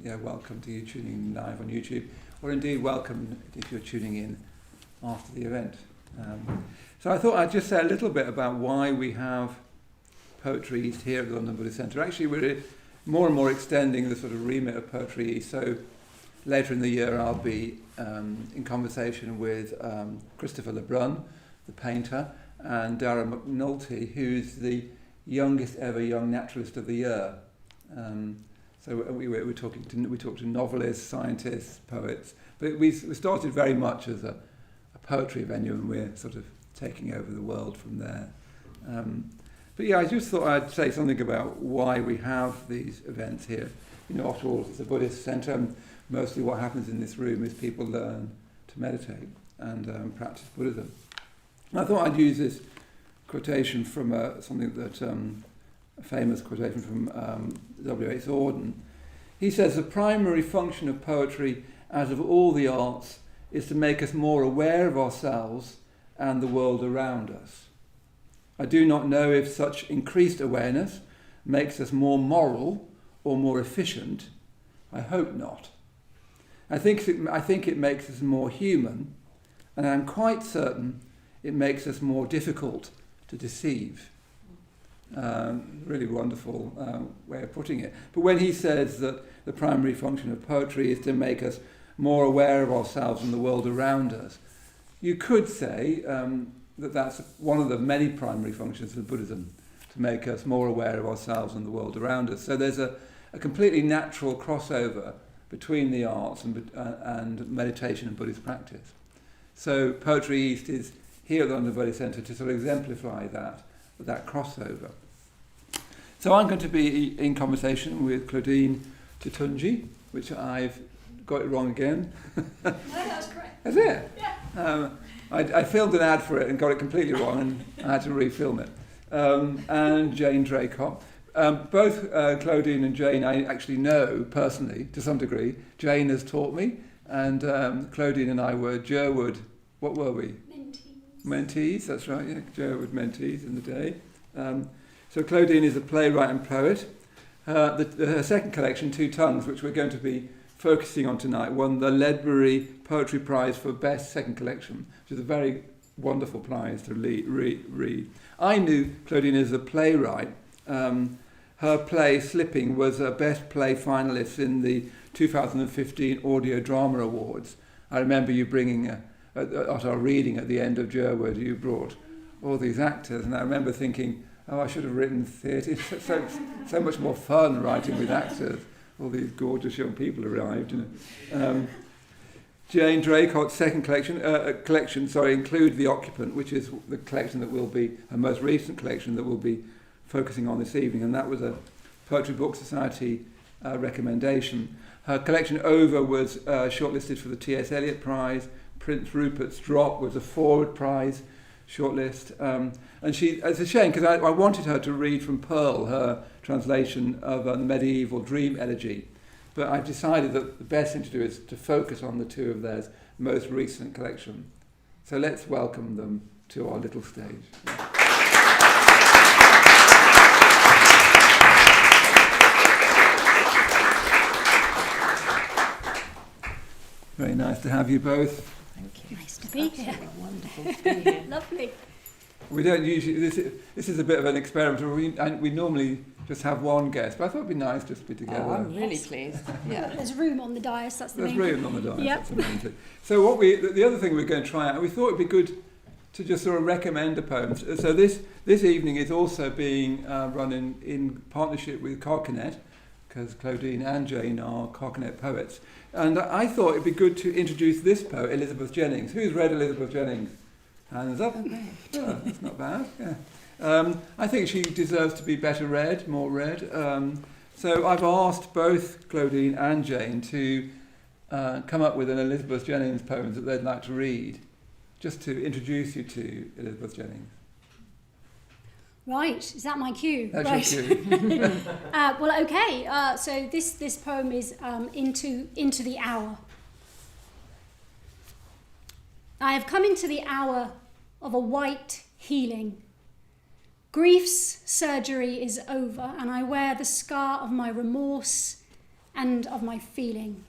welcome to you tuning in live on YouTube, or indeed welcome if you're tuning in after the event. So I thought I'd just say a little bit about why we have PoetryEast here at the London Buddhist Centre. Actually, we're more and more extending the sort of remit of PoetryEast. So later in the year, I'll be in conversation with Christopher Lebrun, the painter, and Darragh McNulty, who's the youngest ever young naturalist of the year. So we talk to novelists, scientists, poets, but we started very much as a poetry venue, and we're sort of taking over the world from there. But yeah, I just thought I'd say something about why we have these events here. You know, after all, it's a Buddhist centre, and mostly what happens in this room is people learn to meditate and practice Buddhism. And I thought I'd use this quotation from something that, a famous quotation from W.H. Auden. He says, "The primary function of poetry, as of all the arts, is to make us more aware of ourselves and the world around us. I do not know if such increased awareness makes us more moral or more efficient. I hope not. I think it makes us more human, and I'm quite certain it makes us more difficult to deceive." Really wonderful way of putting it. But when he says that the primary function of poetry is to make us more aware of ourselves and the world around us, you could say that that's one of the many primary functions of Buddhism, to make us more aware of ourselves and the world around us. So there's a completely natural crossover between the arts and meditation and Buddhist practice. So PoetryEast is here at the London Buddhist Centre to sort of exemplify that crossover. So I'm going to be in conversation with Claudine Toutoungi, which I've got it wrong again. No, that's correct. Is it? Yeah. I filmed an ad for it and got it completely wrong, and I had to refilm it. And Jane Draycott. Both Claudine and Jane I actually know personally to some degree. Jane has taught me, and Claudine and I were Jerwood. What were we? Mentees, that's right, yeah, Jerwood mentees in the day. So Claudine is a playwright and poet. Her second collection, Two Tongues, which we're going to be focusing on tonight, won the Ledbury Poetry Prize for Best Second Collection, which is a very wonderful prize to read. I knew Claudine as a playwright. Her play, Slipping, was a Best Play finalist in the 2015 Audio Drama Awards. I remember you bringing, at our reading at the end of Jerwood, you brought all these actors, and I remember thinking, oh, I should have written theatre. It's so much more fun writing with actors. All these gorgeous young people arrived. You know. Jane Draycott's second collection include The Occupant, which is the collection that will be her most recent collection that we'll be focusing on this evening, and that was a Poetry Book Society recommendation. Her collection Over was shortlisted for the T.S. Eliot Prize. Prince Rupert's Drop was a Forward Prize shortlist. And it's a shame because I wanted her to read from Pearl, her translation of the medieval dream-elegy. But I've decided that the best thing to do is to focus on the two of theirs most recent collection. So let's welcome them to our little stage. Very nice to have you both. Thank you. Nice to be here. Wonderful to be here. Lovely. We don't usually, this is a bit of an experiment. We normally just have one guest, but I thought it'd be nice just to be together. Oh, I'm really pleased. Yeah. There's room on the dais, that's the main There's thing. room on the dais, Yep. that's the main thing. So the other thing we're going to try out, we thought it'd be good to just sort of recommend a poem. So this evening is also being run in partnership with Carcanet, because Claudine and Jane are Carcanet poets. And I thought it'd be good to introduce this poet, Elizabeth Jennings. Who's read Elizabeth Jennings? Hands up. Okay. Oh, that's not bad. Yeah. I think she deserves to be better read, more read. So I've asked both Claudine and Jane to come up with an Elizabeth Jennings poem that they'd like to read, just to introduce you to Elizabeth Jennings. Right, is that my cue? That's right. your cue. Well, okay. So this poem is into the hour. I have come into the hour of a white healing. Grief's surgery is over, and I wear the scar of my remorse and of my feeling.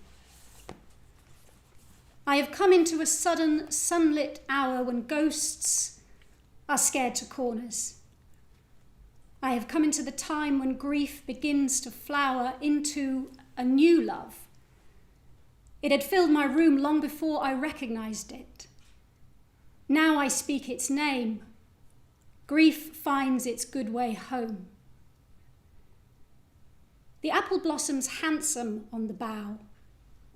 I have come into a sudden sunlit hour when ghosts are scared to corners. I have come into the time when grief begins to flower into a new love. It had filled my room long before I recognised it. Now I speak its name. Grief finds its good way home. The apple blossoms handsome on the bough,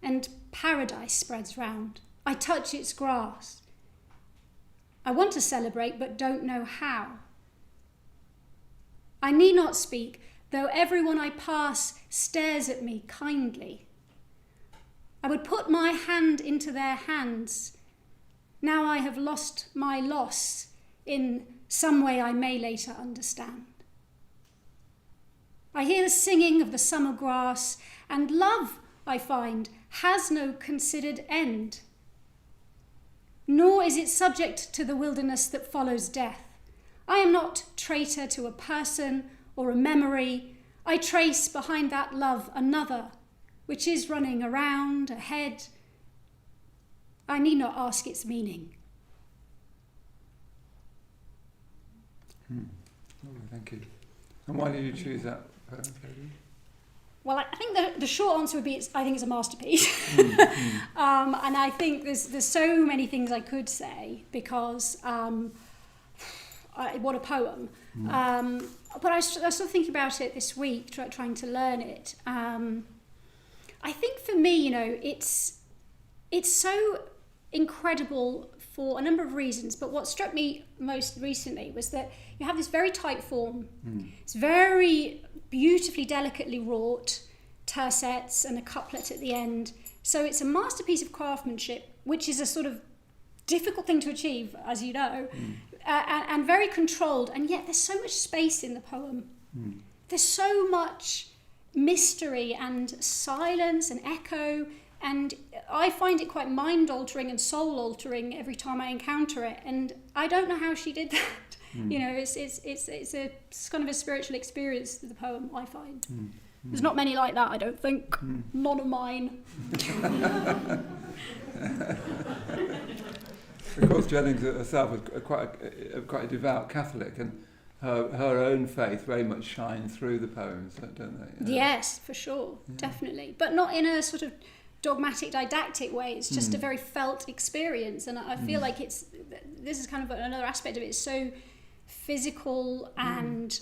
and paradise spreads round. I touch its grass. I want to celebrate, but don't know how. I need not speak, though everyone I pass stares at me kindly. I would put my hand into their hands. Now I have lost my loss in some way I may later understand. I hear the singing of the summer grass, and love, I find, has no considered end. Nor is it subject to the wilderness that follows death. I am not traitor to a person or a memory. I trace behind that love another, which is running around, ahead. I need not ask its meaning. Thank you. And why did you choose that poem, Claudine? Well, I think the short answer would be I think it's a masterpiece. And I think there's so many things I could say because what a poem. But I was sort of thinking about it this week, trying to learn it. I think for me, it's so incredible for a number of reasons, but what struck me most recently was that you have this very tight form. It's very beautifully, delicately wrought, tercets and a couplet at the end. So it's a masterpiece of craftsmanship, which is a sort of difficult thing to achieve, as you know, and very controlled, and yet there's so much space in the poem. There's so much mystery and silence and echo, and I find it quite mind-altering and soul-altering every time I encounter it, and I don't know how she did that. It's a kind of a spiritual experience, the poem, I find. There's not many like that, I don't think. None of mine. Of course, Jennings herself was quite a devout Catholic, and her own faith very much shines through the poems, don't they? Yes, for sure, definitely. But not in a sort of dogmatic, didactic way. It's just a very felt experience, and I feel like this is kind of another aspect of it. It's so physical and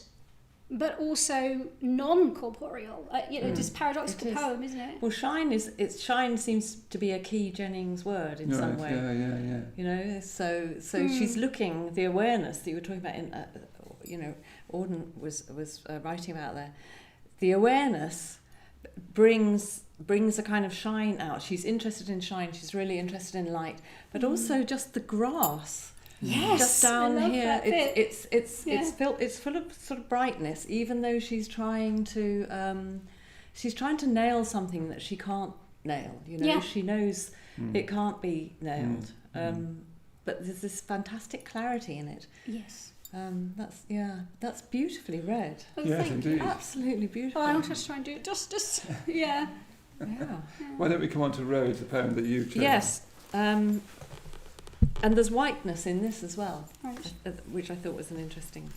but also non-corporeal. Just paradoxical poem, isn't it? Well, shine seems to be a key Jennings word in some way. Yeah. So she's looking, the awareness that you were talking about in Auden was writing about there. The awareness brings a kind of shine out. She's interested in shine. She's really interested in light, but also just the grass. Yes, just down I love here, that bit. it's full of sort of brightness. Even though she's trying to nail something that she can't nail. She knows it can't be nailed. But there's this fantastic clarity in it. Yes. That's beautifully read. Oh, yes, indeed. Absolutely beautiful. Oh, I'll just try and do it justice. Yeah. Why don't we come on to Rose, the poem that you chose? Yes. And there's whiteness in this as well, Right. which I thought was an interesting.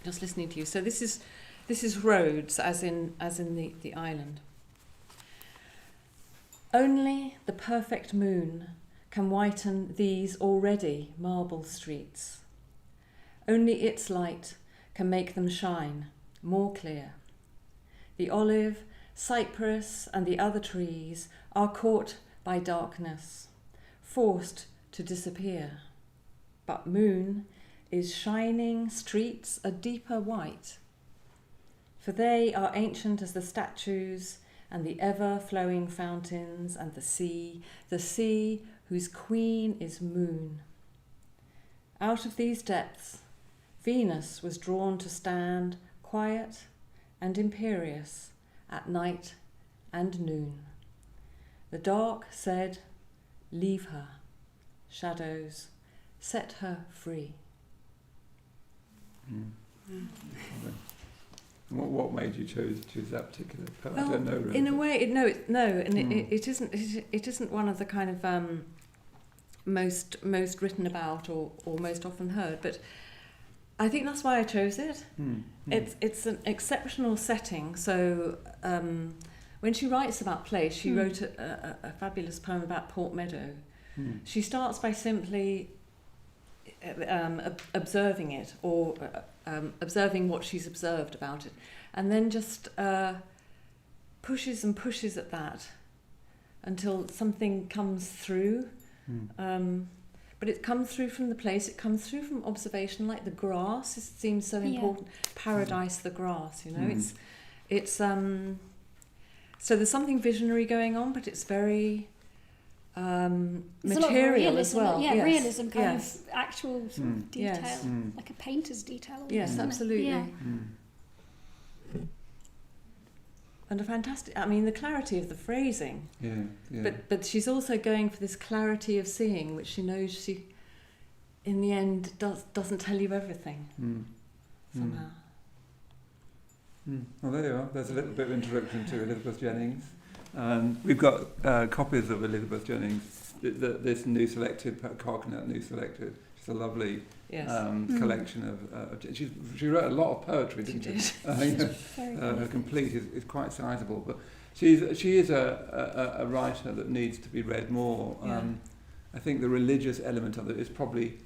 Just listening to you. So this is Rhodes, as in the island. Only the perfect moon can whiten these already marble streets. Only its light can make them shine more clear. The olive, cypress, and the other trees are caught by darkness, forced to disappear. But moon is shining streets a deeper white, for they are ancient as the statues and the ever-flowing fountains and the sea whose queen is moon. Out of these depths, Venus was drawn to stand quiet and imperious at night and noon. The dark said, "Leave her. Shadows, set her free." What made you choose that particular poem? Well, I don't know really. in a way, it isn't one of the kind of most written about or most often heard, but I think that's why I chose it. It's an exceptional setting. So when she writes about place, she wrote a fabulous poem about Port Meadow. She starts by simply observing it, or observing what she's observed about it, and then just pushes and pushes at that until something comes through. But it comes through from the place, it comes through from observation, like the grass. It seems so important. Paradise, the grass, you know. It's so there's something visionary going on, but it's very material as well. Yeah, realism, kind of actual sort of detail, like a painter's detail. Yes, absolutely. Yeah. And a fantastic, I mean, the clarity of the phrasing. Yeah. But she's also going for this clarity of seeing, which she knows she, in the end, doesn't tell you everything somehow. Well, there you are. There's a little bit of introduction to Elizabeth Jennings. We've got copies of Elizabeth Jennings, this new selected, Carcanet new selected. It's a lovely collection of she wrote a lot of poetry, didn't she? Her complete is quite sizable, but she is a writer that needs to be read more. I think the religious element of it is probably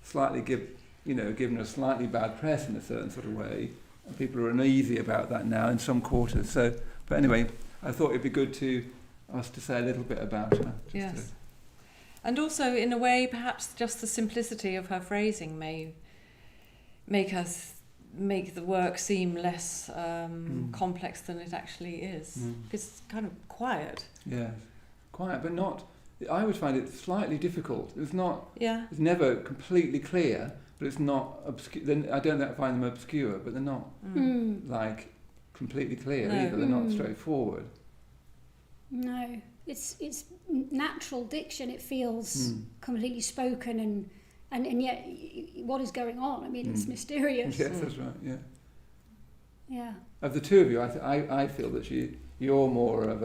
slightly given a slightly bad press in a certain sort of way. And people are uneasy about that now in some quarters. So, but anyway, I thought it'd be good to us to say a little bit about her. Yes. And also, in a way, perhaps just the simplicity of her phrasing may make the work seem less complex than it actually is. It's kind of quiet. Yes, quiet, but not. I would find it slightly difficult. It's not. Yeah. It's never completely clear, but it's not obscure. I don't find them obscure, but they're not like completely clear either. They're not straightforward. No. It's natural diction. It feels completely spoken, and yet what is going on? I mean, it's mysterious. Yes, that's right. Yeah. Yeah. Of the two of you, I feel that you're more of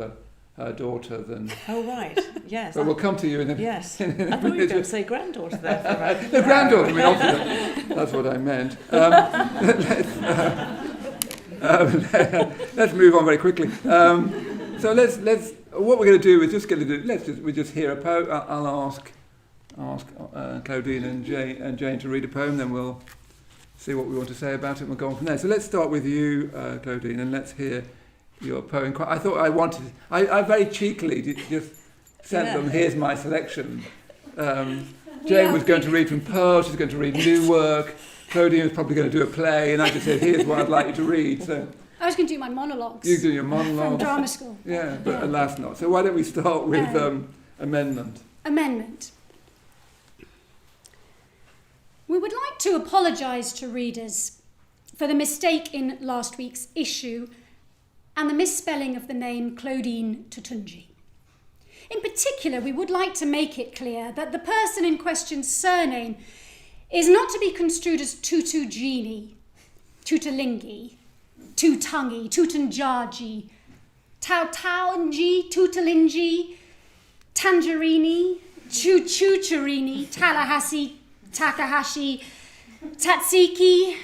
her daughter than. Oh right, yes. But we'll come to you in a. Yes. I thought you were going to say granddaughter there. For a no, granddaughter. I mean, obviously, that's what I meant. Let's move on very quickly. So let's. What we're going to do is we just hear a poem. I'll ask Claudine and Jane to read a poem, then we'll see what we want to say about it and we'll go on from there. So let's start with you, Claudine, and let's hear your poem. I very cheekily just sent them, here's my selection. Jane was going to read from Pearl, she's going to read new work, Claudine was probably going to do a play, and I just said, here's what I'd like you to read. So I was going to do my monologues. You do your monologues. From drama school. Yeah, but alas not. So why don't we start with amendment? Amendment. We would like to apologise to readers for the mistake in last week's issue and the misspelling of the name Claudine Toutoungi. In particular, we would like to make it clear that the person in question's surname is not to be construed as Toutoungi, Toutoungi, Toutoungi, Toutoungi, Toutoungi, Toutoungi, Tangerini, Chuchucharini, Tallahassee, Takahashi, Tatsiki,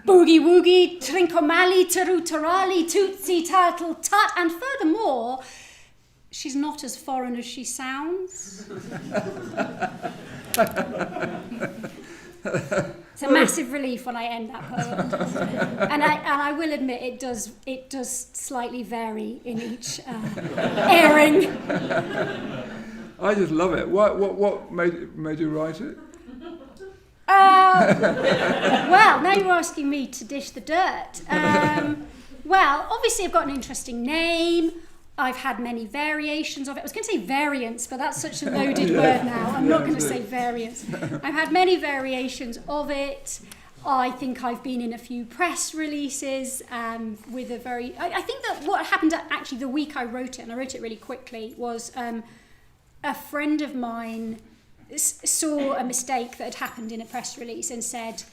Boogie Woogie, Trincomalli, Tarutarali, Tootsie, Turtle, Tut, and furthermore, she's not as foreign as she sounds. It's a massive relief when I end that poem, and I will admit it does slightly vary in each airing. I just love it. What made you write it? Well, now you're asking me to dish the dirt. Well, obviously I've got an interesting name. I've had many variations of it. I was going to say variants, but that's such a loaded word now. I'm not going to say variants. I've had many variations of it. I think I've been in a few press releases with a very... I think that what happened actually the week I wrote it, and I wrote it really quickly, was a friend of mine saw a mistake that had happened in a press release and said,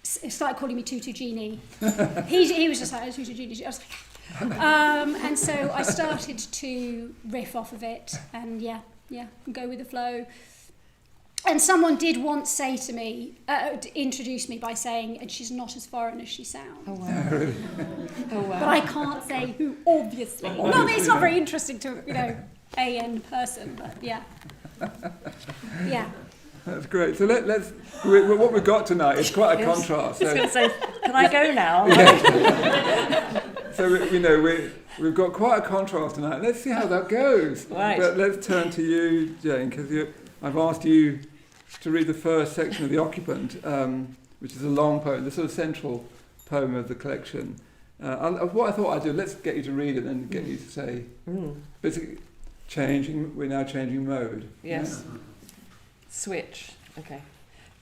started calling me Tutu Genie. he was just like, Tutu Genie. I was like, and so I started to riff off of it and go with the flow. And someone did once say to me, introduce me by saying, and she's not as foreign as she sounds. Oh, wow. Oh, wow. But I can't say who, obviously. Not that it's not very interesting to, AN person, but yeah. Yeah. That's great. So what we've got tonight is quite a contrast. I was going to say, can I go now? So, we've got quite a contrast tonight. Let's see how that goes. Right. But let's turn to you, Jane, because I've asked you to read the first section of The Occupant, which is a long poem, the sort of central poem of the collection. What I thought I'd do, let's get you to read it and get you to say, basically, we're now changing mode. Yes. Yeah. Switch. Okay.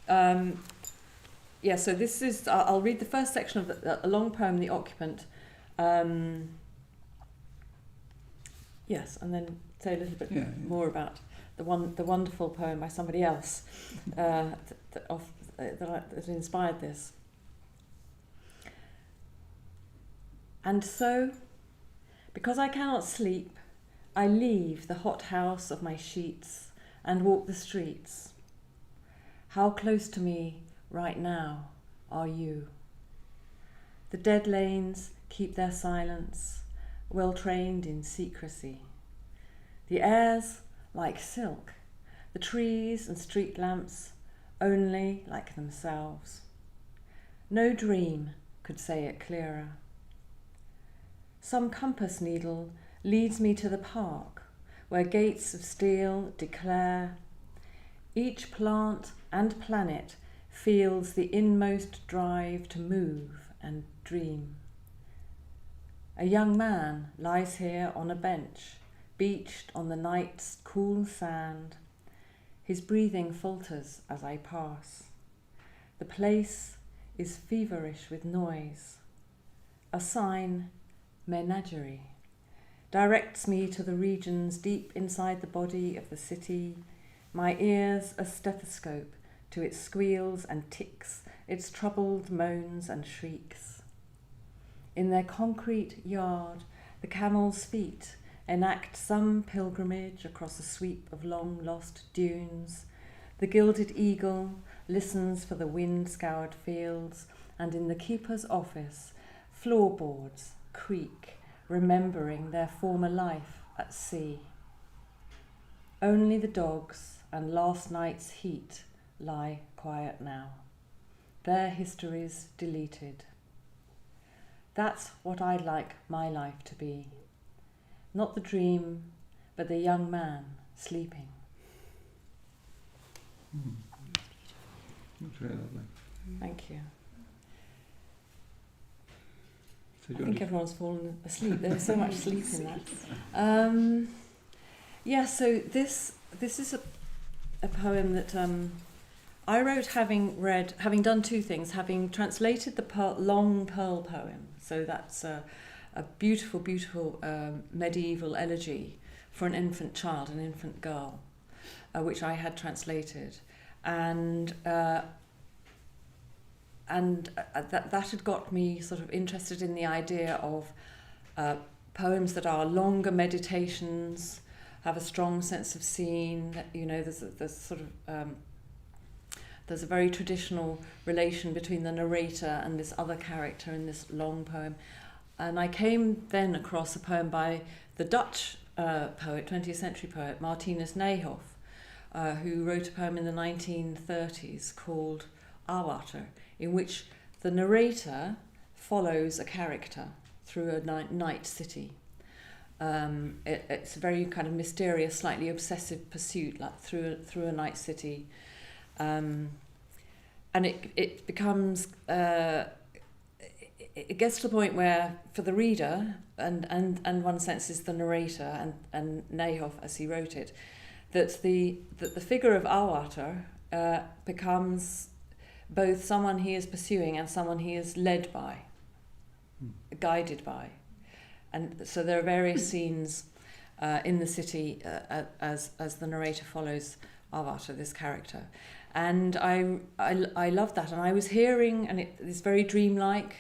So this is, I'll read the first section of a long poem, The Occupant. Yes, and then say a little bit more about the wonderful poem by somebody else that inspired this. And so, because I cannot sleep, I leave the hot house of my sheets and walk the streets. How close to me right now are you? The dead lanes keep their silence, well trained in secrecy. The air's like silk, the trees and street lamps only like themselves. No dream could say it clearer. Some compass needle leads me to the park, where gates of steel declare each plant and planet feels the inmost drive to move and dream. A young man lies here on a bench, beached on the night's cool sand. His breathing falters as I pass. The place is feverish with noise. A sign, menagerie, directs me to the regions deep inside the body of the city, my ears a stethoscope to its squeals and ticks, its troubled moans and shrieks. In their concrete yard, the camel's feet enact some pilgrimage across a sweep of long-lost dunes. The gilded eagle listens for the wind-scoured fields, and in the keeper's office, floorboards creak, remembering their former life at sea. Only the dogs and last night's heat lie quiet now, their histories deleted. That's what I'd like my life to be. Not the dream, but the young man sleeping. That's really lovely. Thank you. So I think everyone's fallen asleep. There's so much sleep in that. So this is a poem that I wrote having done two things, having translated the long Pearl poem. So that's a beautiful, beautiful medieval elegy for an infant child, an infant girl, which I had translated, and that had got me sort of interested in the idea of poems that are longer meditations, have a strong sense of scene. There's a very traditional relation between the narrator and this other character in this long poem. And I came then across a poem by the Dutch poet, 20th century poet, Martinus Nijhoff, who wrote a poem in the 1930s called Awater, in which the narrator follows a character through a night city. It's a very kind of mysterious, slightly obsessive pursuit, like through a night city. And it becomes... it gets to the point where, for the reader, and one senses the narrator and Nijhoff as he wrote it, that the figure of Awater becomes both someone he is pursuing and someone he is led by, guided by. And so there are various scenes in the city as the narrator follows Awater, this character. And I loved that. And I was hearing, and it's very dreamlike,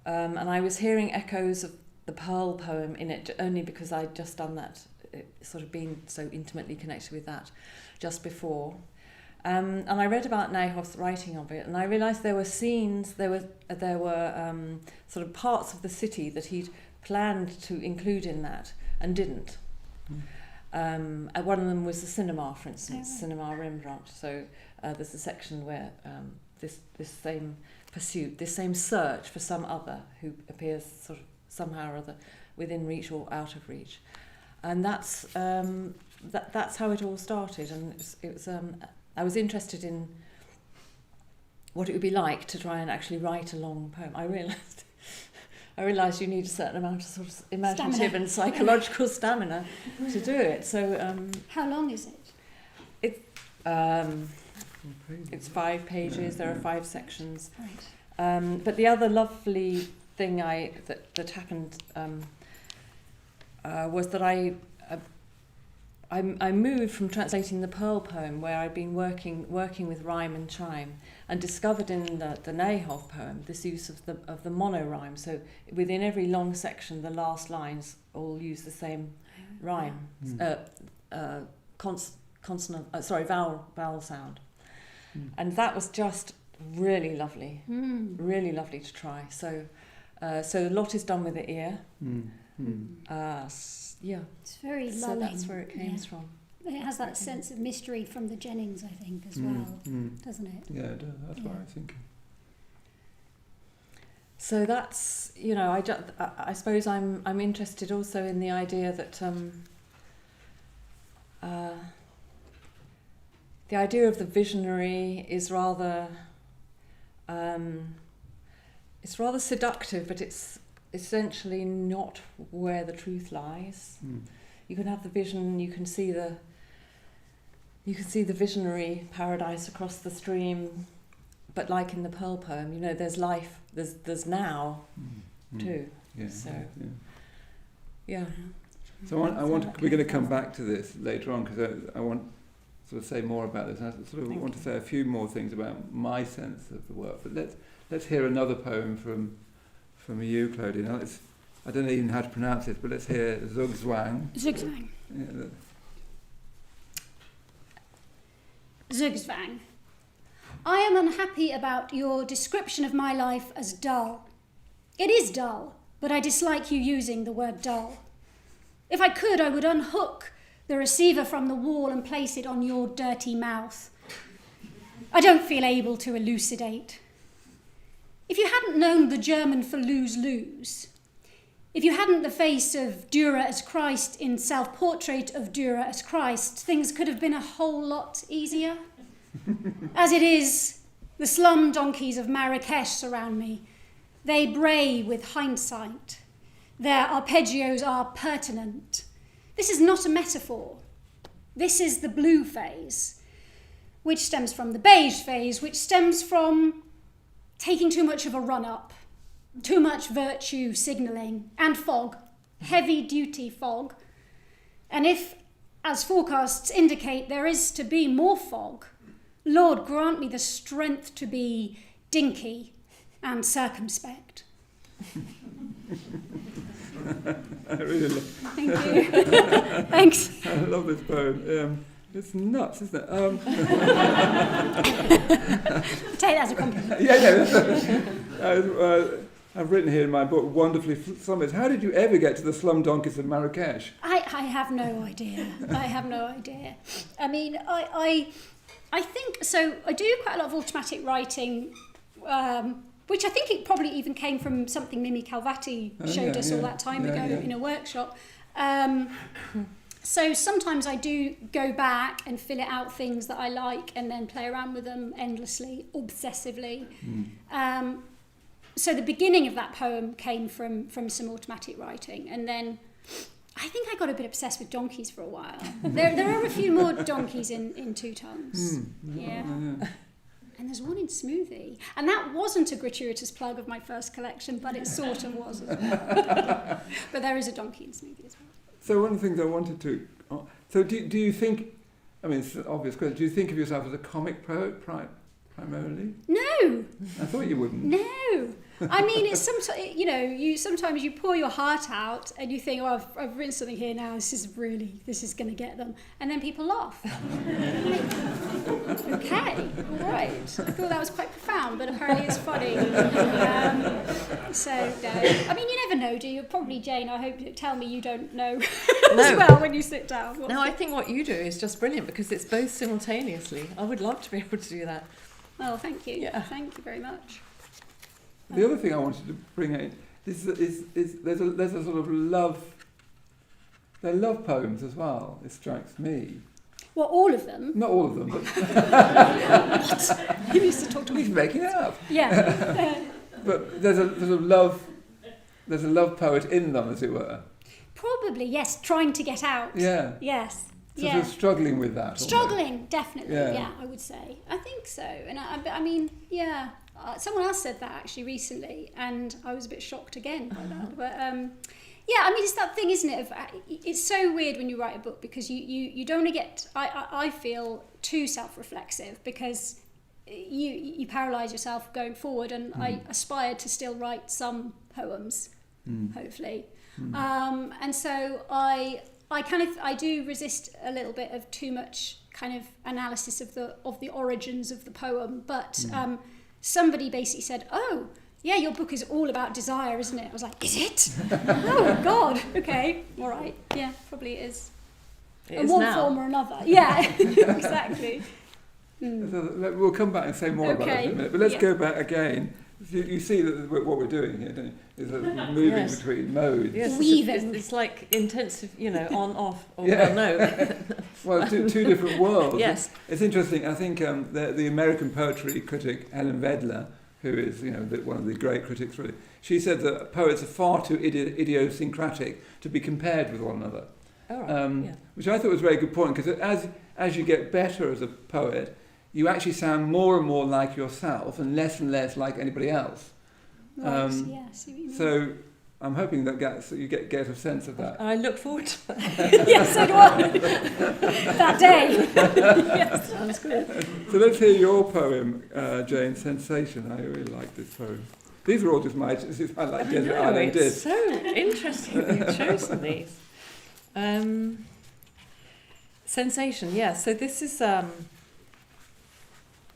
and I was hearing echoes of the Pearl poem in it, only because I'd just done that, sort of been so intimately connected with that just before. And I read about Nijhoff's writing of it, and I realised there were scenes, there were sort of parts of the city that he'd planned to include in that and didn't. One of them was the cinema, for instance, Cinema Rembrandt. So there's a section where this same pursuit, this same search for some other who appears sort of somehow or other within reach or out of reach, and that's how it all started. And it was I was interested in what it would be like to try and actually write a long poem. I realised you need a certain amount of sort of imaginative and psychological stamina to do it. So how long is it? It's 5 pages. There are 5 sections. Right. But the other lovely thing that happened was that I moved from translating the Pearl poem, where I'd been working with rhyme and chime, and discovered in the Nijhoff poem this use of the monorhyme. So within every long section, the last lines all use the same rhyme, vowel sound, and that was just really lovely to try. So a lot is done with the ear. Yeah, it's very lulling. So that's where it came from. It has that sense of mystery from the Jennings, I think, as well, doesn't it? Yeah, it does. That's what I was thinking. So that's, I suppose I'm interested also in the idea that the idea of the visionary is rather it's rather seductive, but it's essentially not where the truth lies. You can have the vision, you can see the visionary paradise across the stream, but like in the Pearl poem, there's life, there's now too. Yeah. So yeah. So we're going to come back to this later on, because I want to sort of say more about this. I sort of want to say a few more things about my sense of the work. But let's hear another poem from you, Claudine. I don't know even how to pronounce it, but let's hear Zugzwang. Zugzwang. Yeah, Zugzwang. I am unhappy about your description of my life as dull. It is dull, but I dislike you using the word dull. If I could, I would unhook the receiver from the wall and place it on your dirty mouth. I don't feel able to elucidate. If you hadn't known the German for lose-lose, if you hadn't the face of Dürer as Christ in Self-Portrait of Dürer as Christ, things could have been a whole lot easier. As it is, the slum donkeys of Marrakesh surround me. They bray with hindsight. Their arpeggios are pertinent. This is not a metaphor. This is the blue phase, which stems from the beige phase, which stems from taking too much of a run-up, too much virtue signalling, and fog, heavy-duty fog. And if, as forecasts indicate, there is to be more fog, Lord, grant me the strength to be dinky and circumspect. I really love. Thank you. Thanks. I love this poem. It's nuts, isn't it? Take that as a compliment. Yeah. I've written here in my book, wonderfully summits. How did you ever get to the slum donkeys of Marrakesh? I have no idea. I mean, I think so. I do quite a lot of automatic writing. Which I think it probably even came from something Mimi Calvati showed us all that time ago in a workshop. So sometimes I do go back and fill it out things that I like and then play around with them endlessly, obsessively. So the beginning of that poem came from some automatic writing, and then I think I got a bit obsessed with donkeys for a while. There are a few more donkeys in Two Tongues. Yeah. And there's one in Smoothie. And that wasn't a gratuitous plug of my first collection, but it sort of was as well. But there is a donkey in Smoothie as well. So one of the things I wanted to... So do you think I mean, it's an obvious question. Do you think of yourself as a comic poet primarily? No. I thought you wouldn't. No. I mean, it's sometimes you pour your heart out and you think, oh, I've written something here now. This is going to get them, and then people laugh. Okay, all right. I thought that was quite profound, but apparently it's funny. So no. I mean, you never know, do you? Probably, Jane. I hope you tell me you don't know as well when you sit down. No, I think what you do is just brilliant because it's both simultaneously. I would love to be able to do that. Oh, thank you. Yeah. Thank you very much. The other thing I wanted to bring in is there's a sort of love. They're love poems as well. It strikes me. Well, all of them. Not all of them, but He needs to talk to me. he's making it up. Yeah. But there's a love poet in them, as it were. Probably, yes. Trying to get out. Yeah. Yes. So they're struggling with that. Struggling, definitely. Yeah. Yeah, I would say. I think so. And I mean, yeah. Someone else said that actually recently, and I was a bit shocked again by that. But yeah, I mean, it's that thing, isn't it? It's so weird when you write a book because you don't want to get, I feel, too self-reflexive because you paralyse yourself going forward. And I aspire to still write some poems, hopefully. And so I do resist a little bit of too much kind of analysis of the origins of the poem, but. Somebody basically said, oh, yeah, your book is all about desire, isn't it? I was like, is it? Oh, God. Okay. All right. Yeah, probably it is. In one form or another. Yeah, exactly. So we'll come back and say more about it in a minute. But let's go back again. You see that what we're doing here, don't you? Is moving between modes. Yes, weaving. It's like intensive, on, off, or well, no. Well, two different worlds. Yes. It's interesting. I think the American poetry critic Ellen Vedler, who is one of the great critics, really, she said that poets are far too idiosyncratic to be compared with one another. Oh, right. Which I thought was a very good point, because as you get better as a poet, you actually sound more and more like yourself and less like anybody else. Right, yes. So I'm hoping that you get a sense of that. I look forward to that. Yes, so do I. That day. Yes, sounds good. So let's hear your poem, Jane, Sensation. I really like this poem. These are all just my like Desert Island did. It's so interesting that you've chosen these. Sensation, yeah. So this is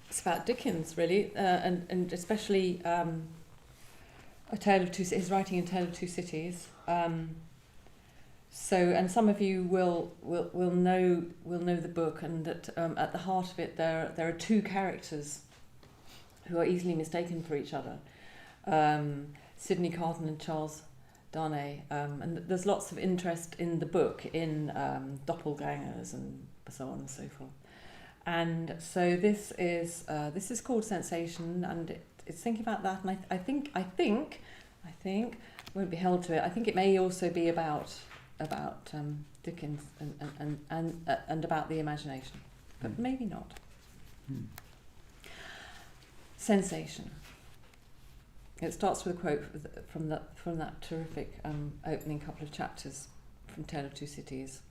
it's about Dickens, really, and especially A Tale of Two. His writing in Tale of Two Cities. So, and some of you will know the book, and that at the heart of it there are two characters who are easily mistaken for each other, Sidney Carton and Charles Darnay, and there's lots of interest in the book in doppelgangers and so on and so forth. And so this is called Sensation, and it's thinking about that. And I think won't be held to it. I think it may also be about Dickens and about the imagination, but maybe not. Sensation. It starts with a quote from that terrific opening couple of chapters from Tale of Two Cities,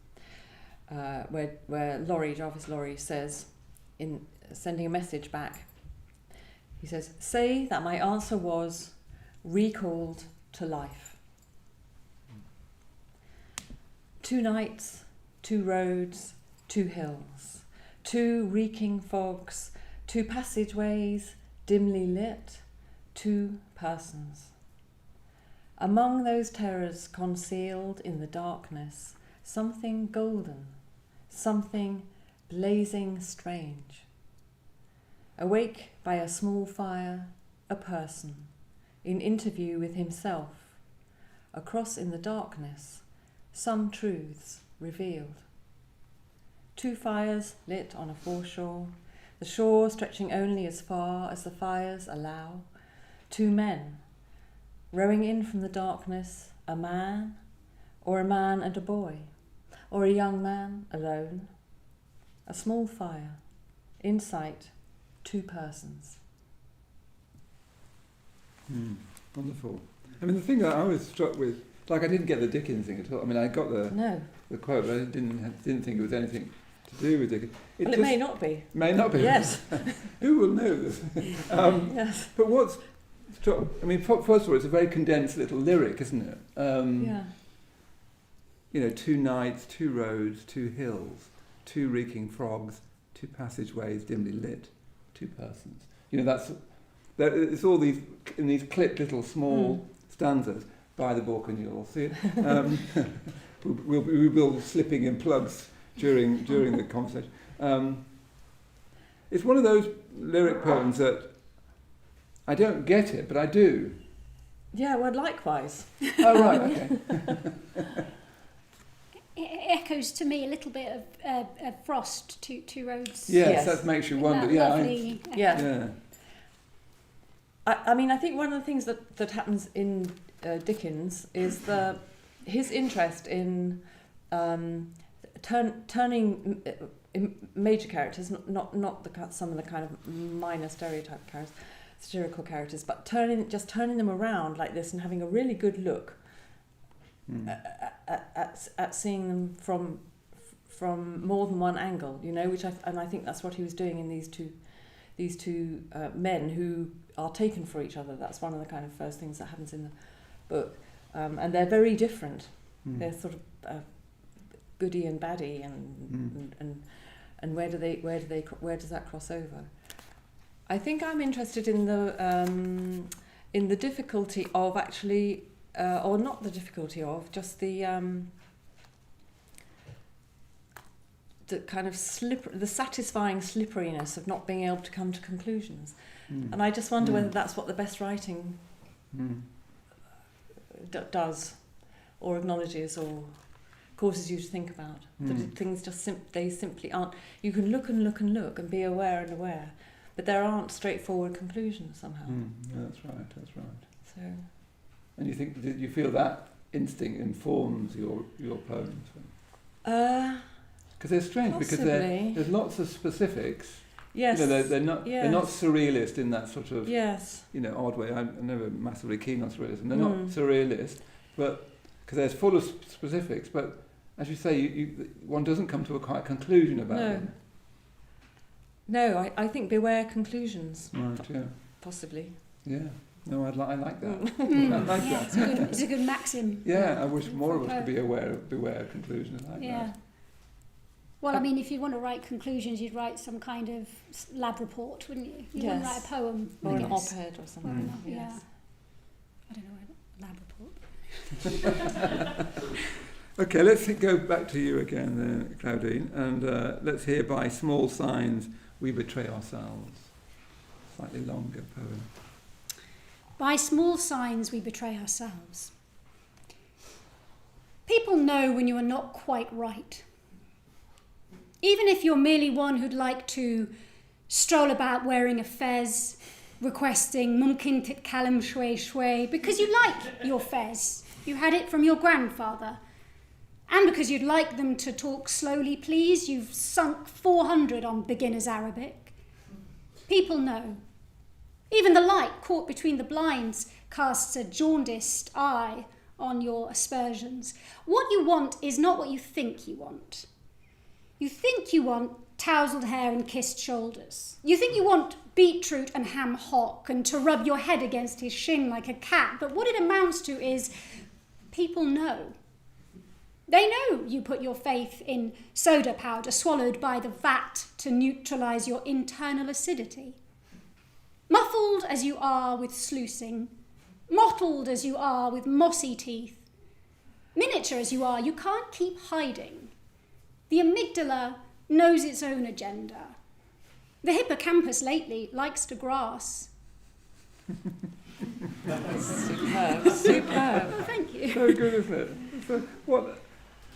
where Jarvis Lorry says, in sending a message back, he says, "Say that my answer was recalled to life. 2 nights, 2 roads, 2 hills, 2 reeking fogs, 2 passageways dimly lit, 2 persons. Among those terrors concealed in the darkness, something golden, something blazing strange. Awake by a small fire, a person, in interview with himself. Across in the darkness, some truths revealed. 2 fires lit on a foreshore, the shore stretching only as far as the fires allow. 2 men, rowing in from the darkness, a man, or a man and a boy, or a young man alone. A small fire, in sight, 2 persons." Wonderful. I mean, the thing that I was struck with, like, I didn't get the Dickens thing at all. I mean, I got the quote, but I didn't think it was anything to do with Dickens. It may not be. May not be. Yes. Who will know? Yes. But what's... I mean, first of all, it's a very condensed little lyric, isn't it? Yeah. You know, 2 nights, 2 roads, 2 hills, 2 reeking frogs, 2 passageways dimly lit, 2 persons. You know, it's all these, in these clipped little small stanzas. Buy the book and you'll see it. We'll be slipping in plugs during the conversation. It's one of those lyric poems that I don't get it, but I do. Yeah, well, likewise. Oh, right, okay. It echoes to me a little bit of Frost, two roads. Yes, that makes you wonder. That Yeah, lovely yeah. I mean, I think one of the things that happens in Dickens is his interest in turning major characters, not some of the kind of minor satirical characters, but turning them around like this and having a really good look at seeing them from more than one angle, you know, and I think that's what he was doing in these two men who are taken for each other. That's one of the kind of first things that happens in the book, and they're very different. They're sort of goody and baddie, and where does that cross over? I think I'm interested in the difficulty of actually, or not the difficulty of, just the kind of the satisfying slipperiness of not being able to come to conclusions. And I just wonder whether that's what the best writing does, or acknowledges, or causes you to think about. That things just they simply aren't. You can look and look and look and be aware, but there aren't straightforward conclusions somehow. Yeah, that's right. So. And you feel that instinct informs your poems? Because they're strange, possibly. because there's lots of specifics. Yes. You know, they're not surrealist in that sort of odd way. I'm never massively keen on surrealism. They're not surrealist, but because they're full of specifics. But as you say, one doesn't come to a quite conclusion about them. No, I think beware conclusions. Right. Yeah. Possibly. Yeah. No, I like that. I like that. It's a good maxim. Yeah, I wish more of us could be beware of conclusions like that. Well, I mean, if you want to write conclusions, you'd write some kind of lab report, wouldn't you? You wouldn't write a poem. Or an op-ed or something. Yeah. I don't know, a lab report. Okay, let's go back to you again, Claudine, and let's hear By Small Signs We Betray Ourselves. Slightly longer poem. By small signs we betray ourselves. People know when you are not quite right. Even if you're merely one who'd like to stroll about wearing a fez, requesting mumkin titkalam shway shway, because you like your fez. You had it from your grandfather. And because you'd like them to talk slowly, please, you've sunk 400 on beginner's Arabic. People know. Even the light caught between the blinds casts a jaundiced eye on your aspersions. What you want is not what you think you want. You think you want tousled hair and kissed shoulders. You think you want beetroot and ham hock and to rub your head against his shin like a cat. But what it amounts to is people know. They know you put your faith in soda powder swallowed by the vat to neutralise your internal acidity. Muffled as you are with sluicing, mottled as you are with mossy teeth, miniature as you are, you can't keep hiding. The amygdala knows its own agenda. The hippocampus lately likes to grass. Superb. Oh, thank you. So good, isn't it? So,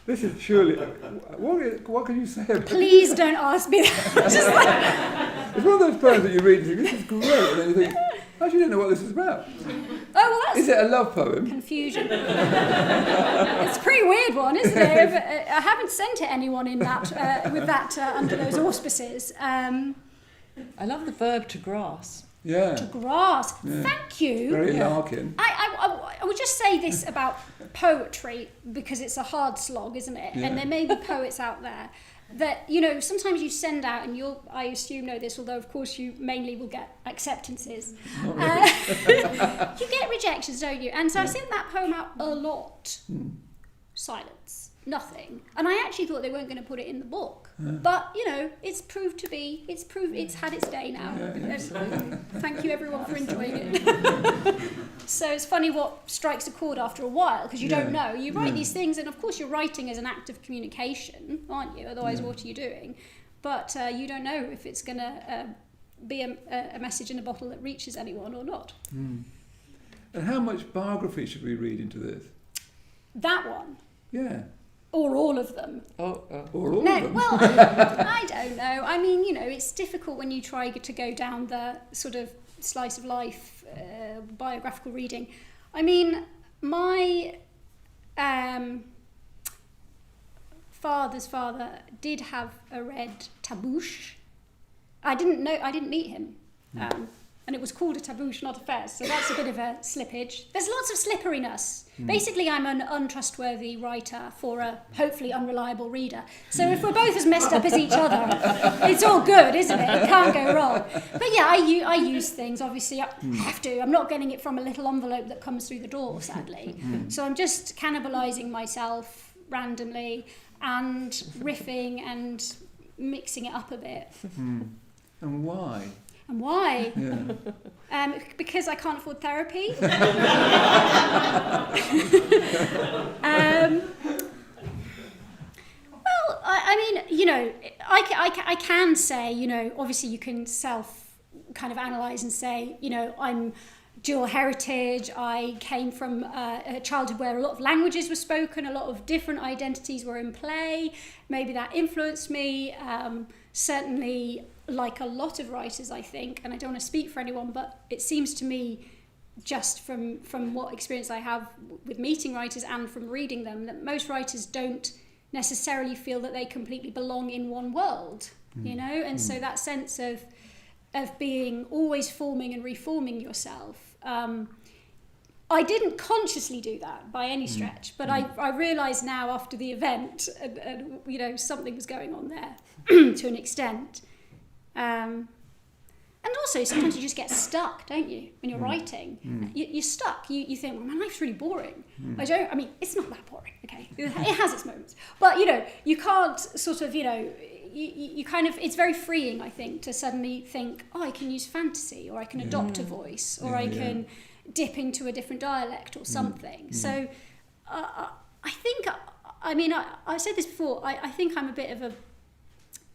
this is surely... What can you say about it? Please don't ask me that. It's one of those poems that you read and you think, this is great, and then you think, I actually don't know what this is about. Oh, well, that's... Is it a love poem? Confusion. It's a pretty weird one, isn't it? I haven't sent it anyone in that with that under those auspices. I love the verb to grass. Yeah. To grass. Yeah. Thank you. Very Larkin. I would just say this about poetry, because it's a hard slog, isn't it? Yeah. And there may be poets out there. that, sometimes you send out, and I assume know this, although of course you mainly will get acceptances. Not really. You get rejections, don't you? And so I sent that poem out a lot. Silence. Nothing. And I actually thought they weren't going to put it in the book. But, it's had its day now. Thank you everyone for enjoying it. So it's funny what strikes a chord after a while, because you don't know. You write these things, and of course you're writing as an act of communication, aren't you? Otherwise, what are you doing? But you don't know if it's going to be a message in a bottle that reaches anyone or not. And how much biography should we read into this? That one? Yeah. Or all of them? Or all of them? Well, I don't know. I mean, it's difficult when you try to go down the sort of slice of life biographical reading. I mean, my father's father did have a red tabouche. I didn't meet him. And it was called a tabouche, not a fez, so that's a bit of a slippage. There's lots of slipperiness. Basically, I'm an untrustworthy writer for a hopefully unreliable reader. So if we're both as messed up as each other, it's all good, isn't it? It can't go wrong. But yeah, I use things, obviously, I have to. I'm not getting it from a little envelope that comes through the door, sadly. So I'm just cannibalising myself randomly and riffing and mixing it up a bit. And why? And why? Yeah. Because I can't afford therapy. Well, I mean, I can say, obviously you can kind of analyse and say, I'm dual heritage. I came from a childhood where a lot of languages were spoken, a lot of different identities were in play. Maybe that influenced me. Certainly, like a lot of writers, I think, and I don't want to speak for anyone, but it seems to me, just from what experience I have with meeting writers and from reading them, that most writers don't necessarily feel that they completely belong in one world, and so that sense of being always forming and reforming yourself. I didn't consciously do that by any stretch, but I realise now after the event, and something was going on there to an extent. And also, sometimes you just get stuck, don't you, when you're writing? You're stuck. You think, well, my life's really boring. It's not that boring, okay? It has its moments. But, you can't sort of, you kind of, it's very freeing, I think, to suddenly think, I can use fantasy, or I can adopt a voice, or I can dip into a different dialect or something. So I think, I've said this before, I think I'm a bit of a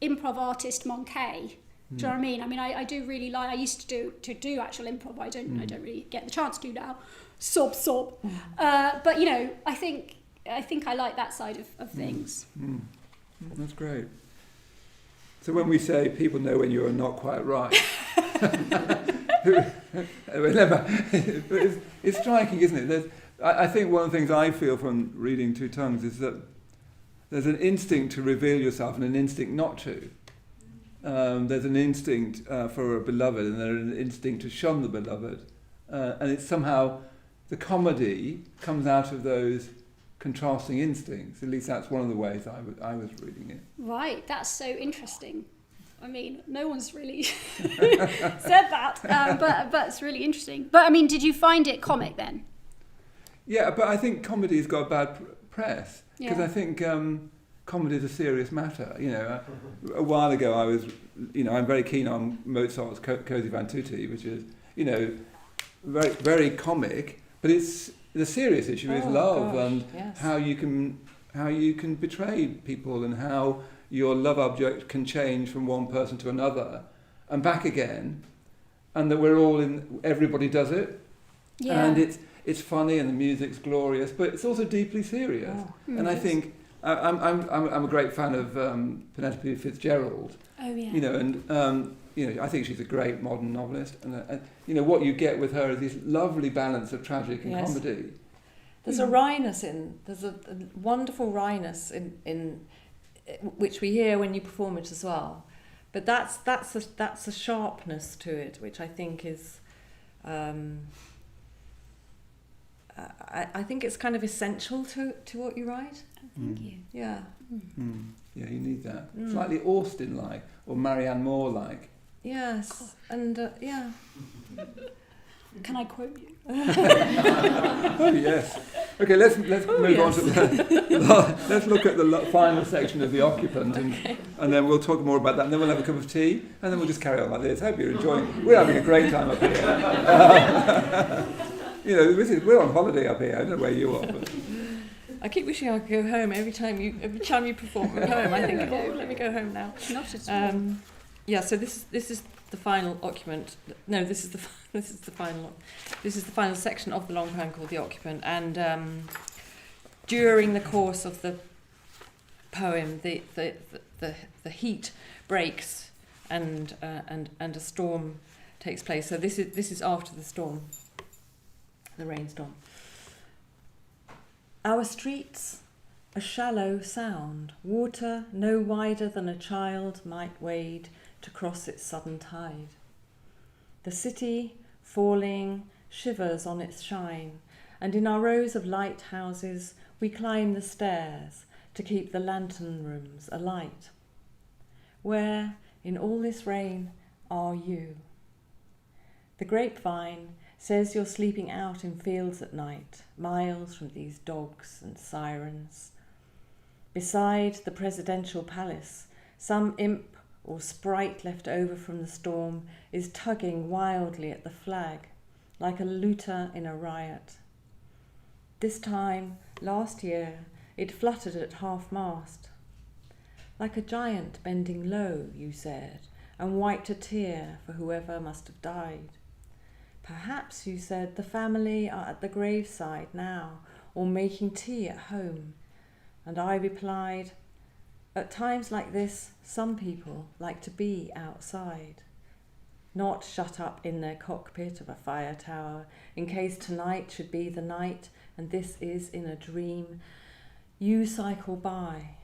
improv artist manqué. Do you know what I mean? I do really like, I used to do actual improv. I don't really get the chance to do now. Sob. But I think I like that side of things. That's great. So when we say people know when you're not quite right, it's striking, isn't it? I think one of the things I feel from reading Two Tongues is that there's an instinct to reveal yourself and an instinct not to. There's an instinct for a beloved, and there's an instinct to shun the beloved. And it's somehow, the comedy comes out of those contrasting instincts. At least that's one of the ways I was reading it. Right, that's so interesting. No one's really said that, but it's really interesting. But did you find it comic then? Yeah, but I think comedy's got a bad press, because Yeah. I think comedy is a serious matter. A while ago I was, I'm very keen on Mozart's Così fan tutte, which is, very, very comic, but it's the serious issue is love and how you can betray people and how your love object can change from one person to another and back again, and that everybody does it, and it's funny and the music's glorious, but it's also deeply serious. And I think I'm a great fan of Penelope Fitzgerald. Oh yeah. I think she's a great modern novelist, and what you get with her is this lovely balance of tragic and comedy. There's a wryness there's a wonderful wryness in which we hear when you perform it as well. But that's a sharpness to it, which I think is, I think it's kind of essential to what you write. Thank you. Yeah. Yeah, you need that. Slightly Austen-like or Marianne Moore-like. Yes, and yeah. Can I quote you? Oh yes. Okay, let's move on to let's look at the final section of The Occupant, and then we'll talk more about that, and then we'll have a cup of tea, and then we'll just carry on like this. Hope you're enjoying. We're having a great time up here. We're on holiday up here. I don't know where you are, but I keep wishing I could go home every time you perform a poem. I think, let me go home now. Not at all. Yeah. So this is the final occupant. No, this is the final section of the long poem called The Occupant. And during the course of the poem, the heat breaks and a storm takes place. So this is after the storm, the rainstorm. Our streets, a shallow sound, water no wider than a child might wade to cross its sudden tide. The city, falling, shivers on its shine, and in our rows of lighthouses we climb the stairs to keep the lantern rooms alight. Where, in all this rain, are you? The grapevine says you're sleeping out in fields at night, miles from these dogs and sirens. Beside the presidential palace, some imp or sprite left over from the storm is tugging wildly at the flag, like a looter in a riot. This time, last year, it fluttered at half-mast. Like a giant bending low, you said, and wiped a tear for whoever must have died. Perhaps, you said, the family are at the graveside now, or making tea at home. And I replied, at times like this, some people like to be outside, not shut up in their cockpit of a fire tower, in case tonight should be the night, and this is in a dream. You cycle by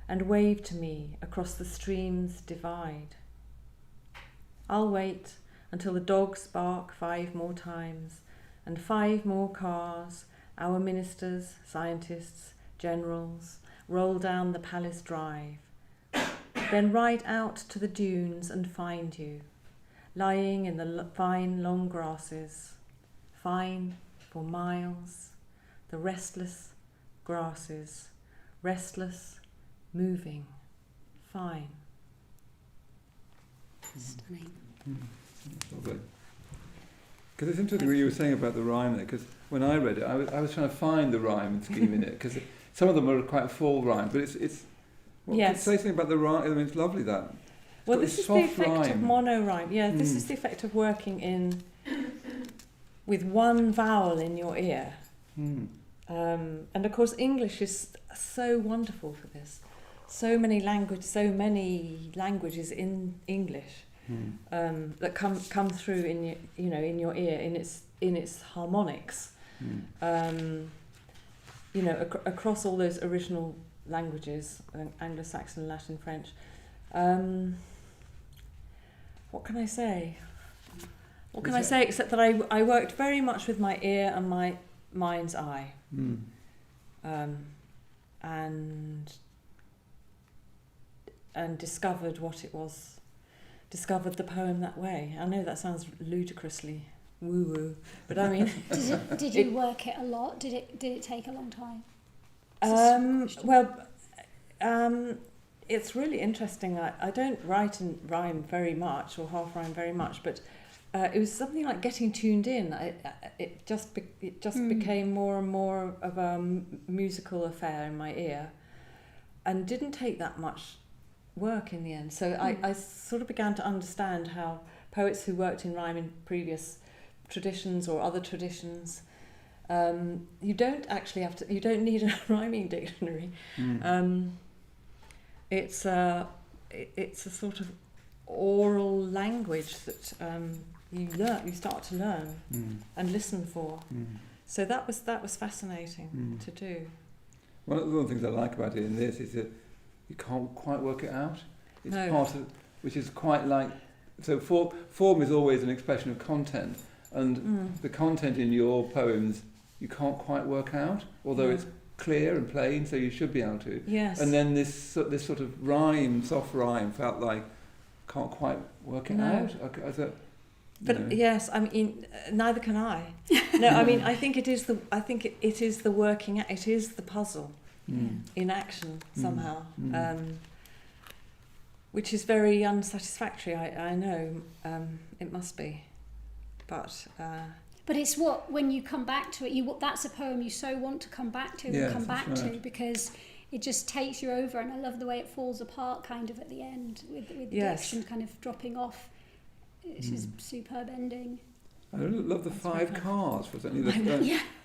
and wave to me across the stream's divide. I'll wait until the dogs bark 5 more times, and 5 more cars, our ministers, scientists, generals, roll down the palace drive, then ride out to the dunes and find you, lying in the fine long grasses, fine for miles, the restless grasses, restless, moving, fine. Stunning. Lovely. Because it's interesting what you were saying about the rhyme there, because when I read it, I was trying to find the rhyme and scheme in it, because some of them are quite full rhyme, but it's yes. Say something about the rhyme. I mean, it's lovely that. Well, this is the effect rhyme. of mono-rhyme. Yeah, this is the effect of working in with one vowel in your ear. And of course, English is so wonderful for this. So many languages in English that come through in your ear in its harmonics. Across all those original languages, Anglo-Saxon, Latin, French. What can I say? What can I say except that I worked very much with my ear and my mind's eye, and discovered what it was, discovered the poem that way. I know that sounds ludicrously woo-woo, but I mean... Did you work it a lot? Did it take a long time? It's really interesting. I don't write and rhyme very much, or half rhyme very much, but it was something like getting tuned in. It just became more and more of a musical affair in my ear, and didn't take that much work in the end. So I sort of began to understand how poets who worked in rhyme in previous traditions or other traditions, you don't actually have to. You don't need a rhyming dictionary. It's a sort of oral language that you start to learn and listen for. So that was fascinating to do. One of the things I like about it in this is that you can't quite work it out. It's part of, which is quite like, so form is always an expression of content, and the content in your poems you can't quite work out, although it's clear and plain, so you should be able to. Yes. And then this sort of rhyme, soft rhyme, felt like can't quite work it out. But yes, I mean, neither can I. No, I mean, I think it is the working. It is the puzzle in action somehow, which is very unsatisfactory. I know it must be, but it's what, when you come back to it, that's a poem you so want to come back to to, because it just takes you over. And I love the way it falls apart kind of at the end with the action kind of dropping off. It's just superb ending. I love the 5 cars, for example.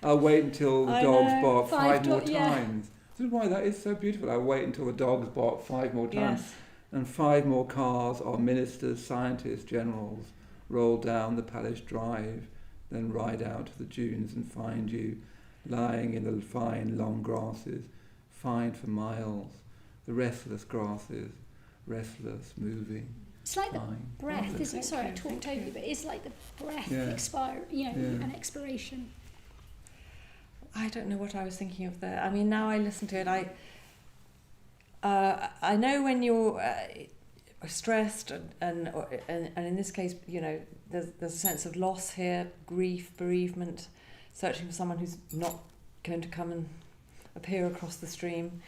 I'll wait until the dogs bark 5 more times. I don't know why that is so beautiful. I'll wait until the dogs bark 5 more times. Yes. And 5 more cars, our ministers, scientists, generals, roll down the palace drive, then ride out to the dunes and find you lying in the fine long grasses, fine for miles, the restless grasses, restless, moving. It's like the breath, isn't it? Sorry, I talked over you, but it's like the breath an expiration. I don't know what I was thinking of there. I mean, now I listen to it, I know when you're stressed and in this case, you know, there's a sense of loss here, grief, bereavement, searching for someone who's not going to come and appear across the stream.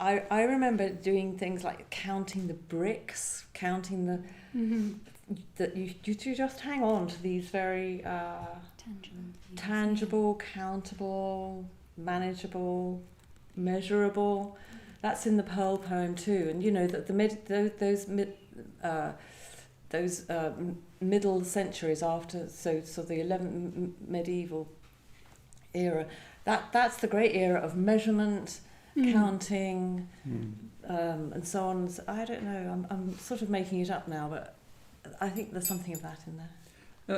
I remember doing things like counting the bricks, counting the that you just hang on to these very tangible, countable, manageable, measurable. That's in the Pearl poem too, and you know that those middle centuries after, so the 11th medieval era. That's the great era of measurement. Counting, and so on. So I don't know. I'm sort of making it up now, but I think there's something of that in there.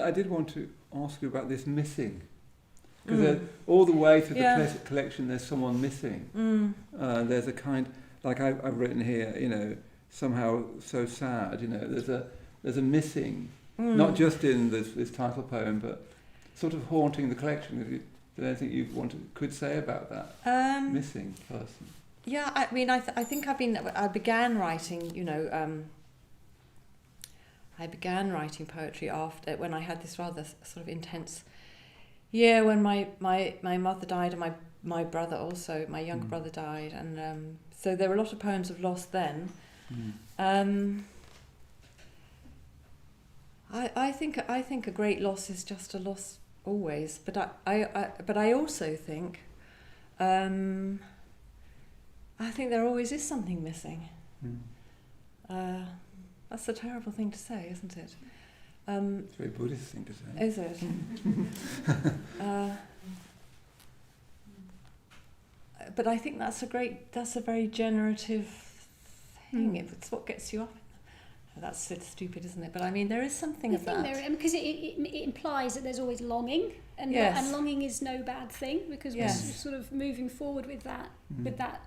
I did want to ask you about this missing, because all the way through the collection, there's someone missing. There's a kind, like I've written here, you know, somehow so sad. You know, there's a missing, not just in this title poem, but sort of haunting the collection. Is there anything you could say about that missing person? Yeah, I mean, I think I began writing, you know, I began writing poetry when I had this rather sort of intense year when my mother died and my brother also, my younger brother died, and so there were a lot of poems of loss then. I think a great loss is just a loss. Always, but I also think I think there always is something missing. That's a terrible thing to say, isn't it? It's a very Buddhist thing to say. Is it? But I think that's a very generative thing. It's what gets you up. That's stupid, isn't it? But I mean, there is something of that. Because it implies that there's always longing, and longing is no bad thing, because we're sort of moving forward with that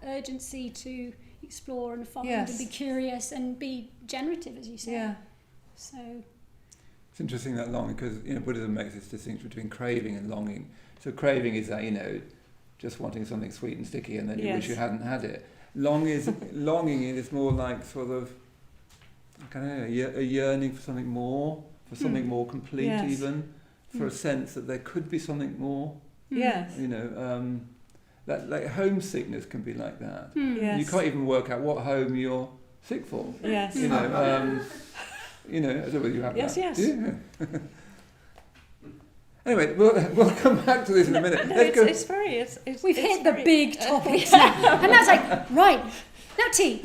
urgency to explore and find and be curious and be generative, as you say. Yeah. So it's interesting, that longing, because you know Buddhism makes this distinction between craving and longing. So craving is that, you know, just wanting something sweet and sticky, and then you wish you hadn't had it. Longing is more like sort of, I don't know, a yearning for something more, for something more complete, even, for a sense that there could be something more. Yes. You know, that like homesickness can be like that. Yes. You can't even work out what home you're sick for. Yes. You know, you know, I don't know whether you have that. Yes. Yeah. Anyway, we'll come back to this in a minute. We've hit the big topics now, and that's like right. No tea.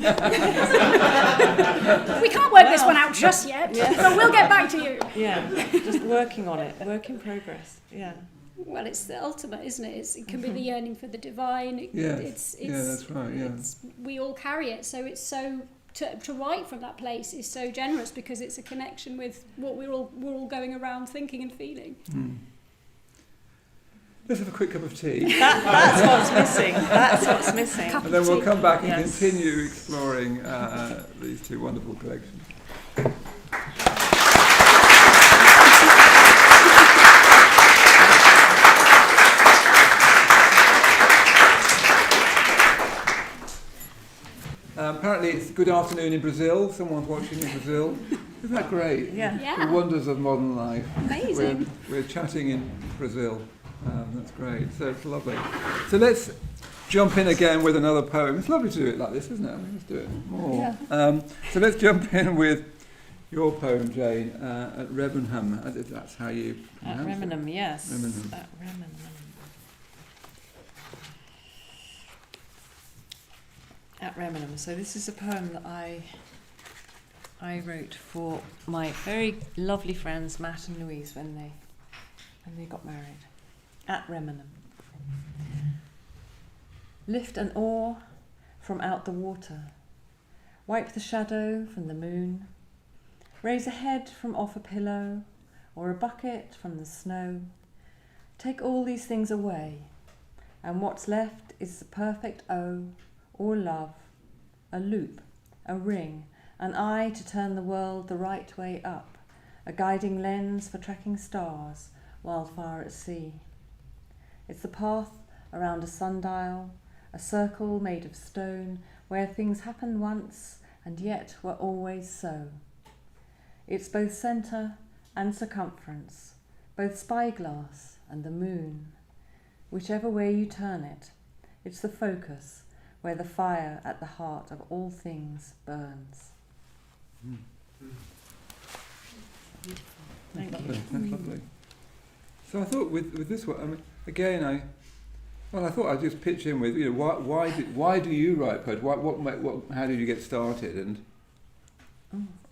We can't work this one out just yet, but we'll get back to you. Yeah, just working on it. Work in progress. Yeah. Well, it's the ultimate, isn't it? It can be the yearning for the divine. It's that's right. Yeah. We all carry it, so it's so to write from that place is so generous, because it's a connection with what we're all going around thinking and feeling. Let's have a quick cup of tea. That's what's missing. That's what's missing. And then we'll come back and continue exploring these two wonderful collections. Apparently it's good afternoon in Brazil. Someone's watching in Brazil. Isn't that great? Yeah. The wonders of modern life. Amazing. We're chatting in Brazil. That's great. So it's lovely. So let's jump in again with another poem. It's lovely to do it like this, isn't it? I mean, let's do it more. Yeah. So let's jump in with your poem, Jane, at Remenham. That's how you pronounce At Remenham, it. yes. Remenham. At Remenham. At Remenham. So this is a poem that I wrote for my very lovely friends Matt and Louise when they got married. At Remenham. Lift an oar from out the water. Wipe the shadow from the moon. Raise a head from off a pillow, or a bucket from the snow. Take all these things away, and what's left is the perfect O, or love, a loop, a ring, an eye to turn the world the right way up, a guiding lens for tracking stars while far at sea. It's the path around a sundial, a circle made of stone, where things happen once and yet were always so. It's both centre and circumference, both spyglass and the moon. Whichever way you turn it, it's the focus where the fire at the heart of all things burns. Beautiful. Thank you. That's lovely. So I thought with this one, I mean, again, I thought I'd just pitch in with, why do you write poetry? How did you get started?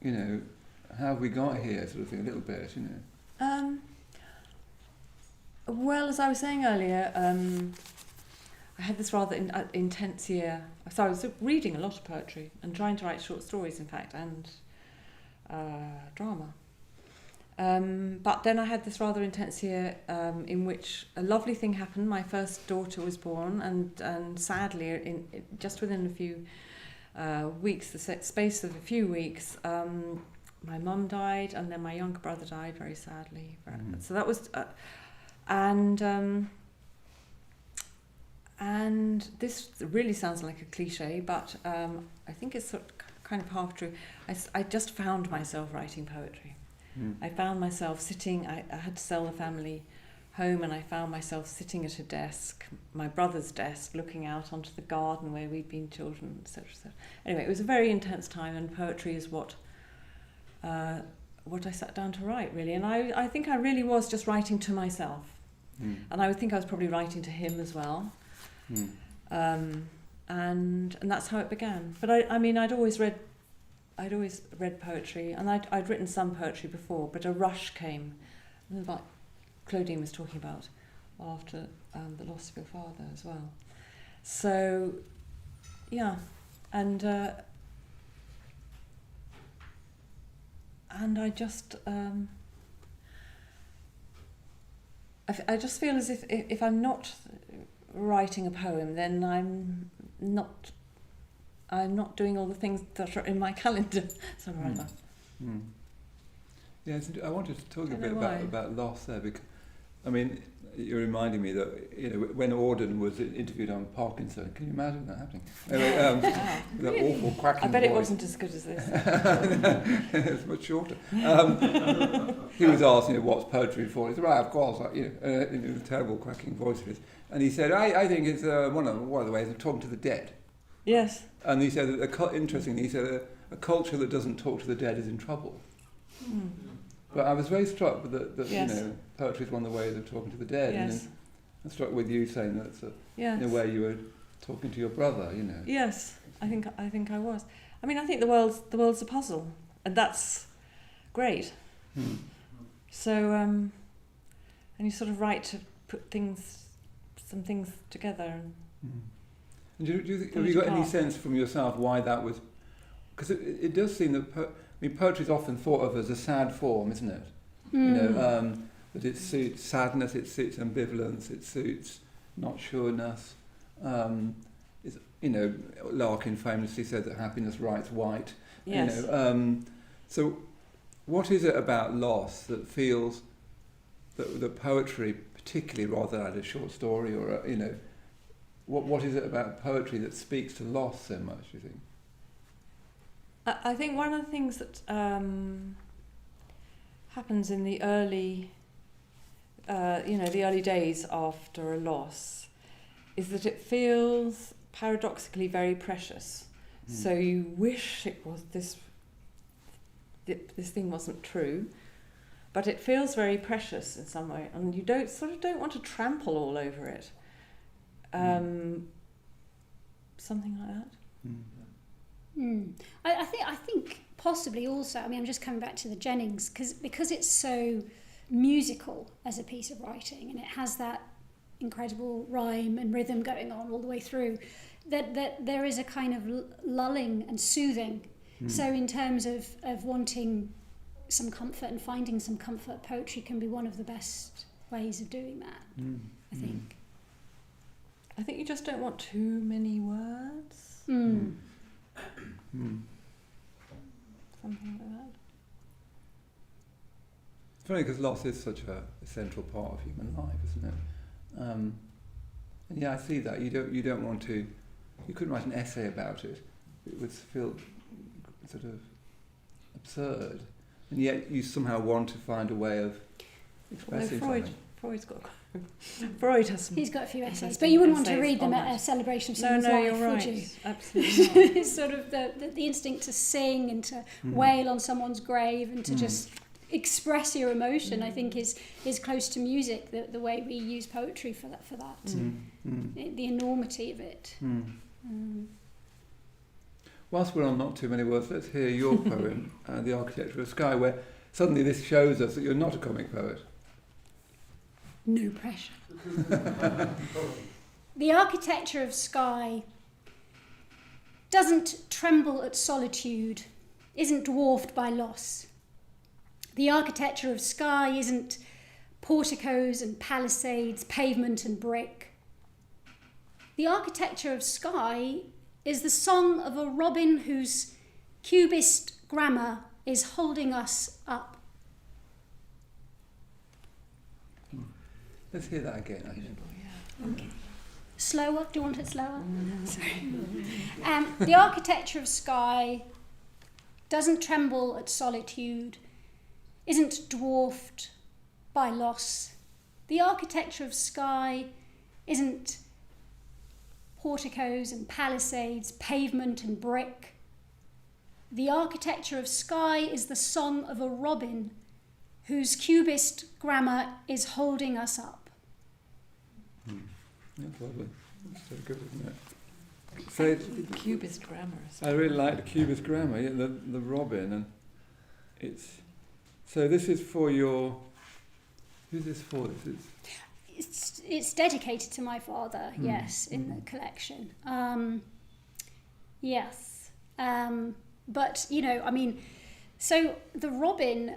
And, how have we got here, sort of thing, a little bit, Well, as I was saying earlier, I had this rather intense year. So I was reading a lot of poetry and trying to write short stories, in fact, and drama. But then I had this rather intense year in which a lovely thing happened. My first daughter was born, and sadly, just within a few weeks, the space of a few weeks, my mum died, and then my younger brother died very sadly. So that was, and this really sounds like a cliche, but I think it's sort of kind of half true. I just found myself writing poetry. I found myself sitting, I had to sell the family home, and I found myself sitting at a desk, my brother's desk, looking out onto the garden where we'd been children, etc. Anyway, it was a very intense time, and poetry is what I sat down to write, really. And I think I really was just writing to myself. And I would think I was probably writing to him as well. And that's how it began. But I'd always read poetry, and I'd written some poetry before, but a rush came, like Claudine was talking about, after the loss of your father as well. So, yeah, and I just I just feel as if I'm not writing a poem, then I'm not doing all the things that are in my calendar. So Yeah, I wanted to talk a bit about loss there, because, I mean, you're reminding me that, when Auden was interviewed on Parkinson, can you imagine that happening? Anyway, that awful quacking I bet voice. it wasn't as good as this. It's much shorter. He was asked, what's poetry for? He said, right, of course, in a terrible quacking voice of his. And he said, I think it's one of the ways of talking to the dead. Yes. And he said, interestingly, he said, a culture that doesn't talk to the dead is in trouble. But I was very struck that yes. Poetry is one of the ways of talking to the dead. Yes. And I'm struck with you saying that yes. in a way you were talking to your brother, Yes, I think I was. I mean, I think the world's a puzzle, and that's great. So, and you sort of write to put some things together. And do you think, have you got any sense from yourself why that was? Because it does seem that poetry is often thought of as a sad form, isn't it? That it suits sadness, it suits ambivalence, it suits not sureness. Larkin famously said that happiness writes white. Yes. So, what is it about loss that feels that poetry, particularly rather than a short story or what is it about poetry that speaks to loss so much? Do you think? I think one of the things that happens in the early, the early days after a loss, is that it feels paradoxically very precious. So you wish it was this thing wasn't true, but it feels very precious in some way, and you don't want to trample all over it. Something like that. I think possibly also, I mean, I'm just coming back to the Jennings, because it's so musical as a piece of writing, and it has that incredible rhyme and rhythm going on all the way through, that there is a kind of lulling and soothing. So in terms of wanting some comfort and finding some comfort, poetry can be one of the best ways of doing that, I think. I think you just don't want too many words. Mm. Something like that. It's funny because loss is such a central part of human life, isn't it? And yeah, I see that. You don't want to. You couldn't write an essay about it. It would feel sort of absurd, and yet you somehow want to find a way of expressing something. Freud's got. Freud has some. He's got a few essays, but you wouldn't want to read them at a celebration of someone's life, you're right. would you? Absolutely not. It's sort of the instinct to sing and to wail on someone's grave and to just express your emotion. I think is close to music. The way we use poetry for that. The enormity of it. Whilst we're on not too many words, let's hear your poem, The Architecture of Sky, where suddenly this shows us that you're not a comic poet. No pressure. The architecture of sky doesn't tremble at solitude, isn't dwarfed by loss. The architecture of sky isn't porticos and palisades, pavement and brick. The architecture of sky is the song of a robin whose cubist grammar is holding us up. Let's hear that again, actually. Okay. Slower? Do you want it slower? Sorry. The architecture of sky doesn't tremble at solitude, isn't dwarfed by loss. The architecture of sky isn't porticos and palisades, pavement and brick. The architecture of sky is the song of a robin whose cubist grammar is holding us up. That's lovely. That's so good, isn't it? So Cubist grammar. I really like the cubist grammar, yeah, the robin, and it's. So this is for your. Who's this for? It's dedicated to my father. Yes, in the collection. Yes, but I mean, so the robin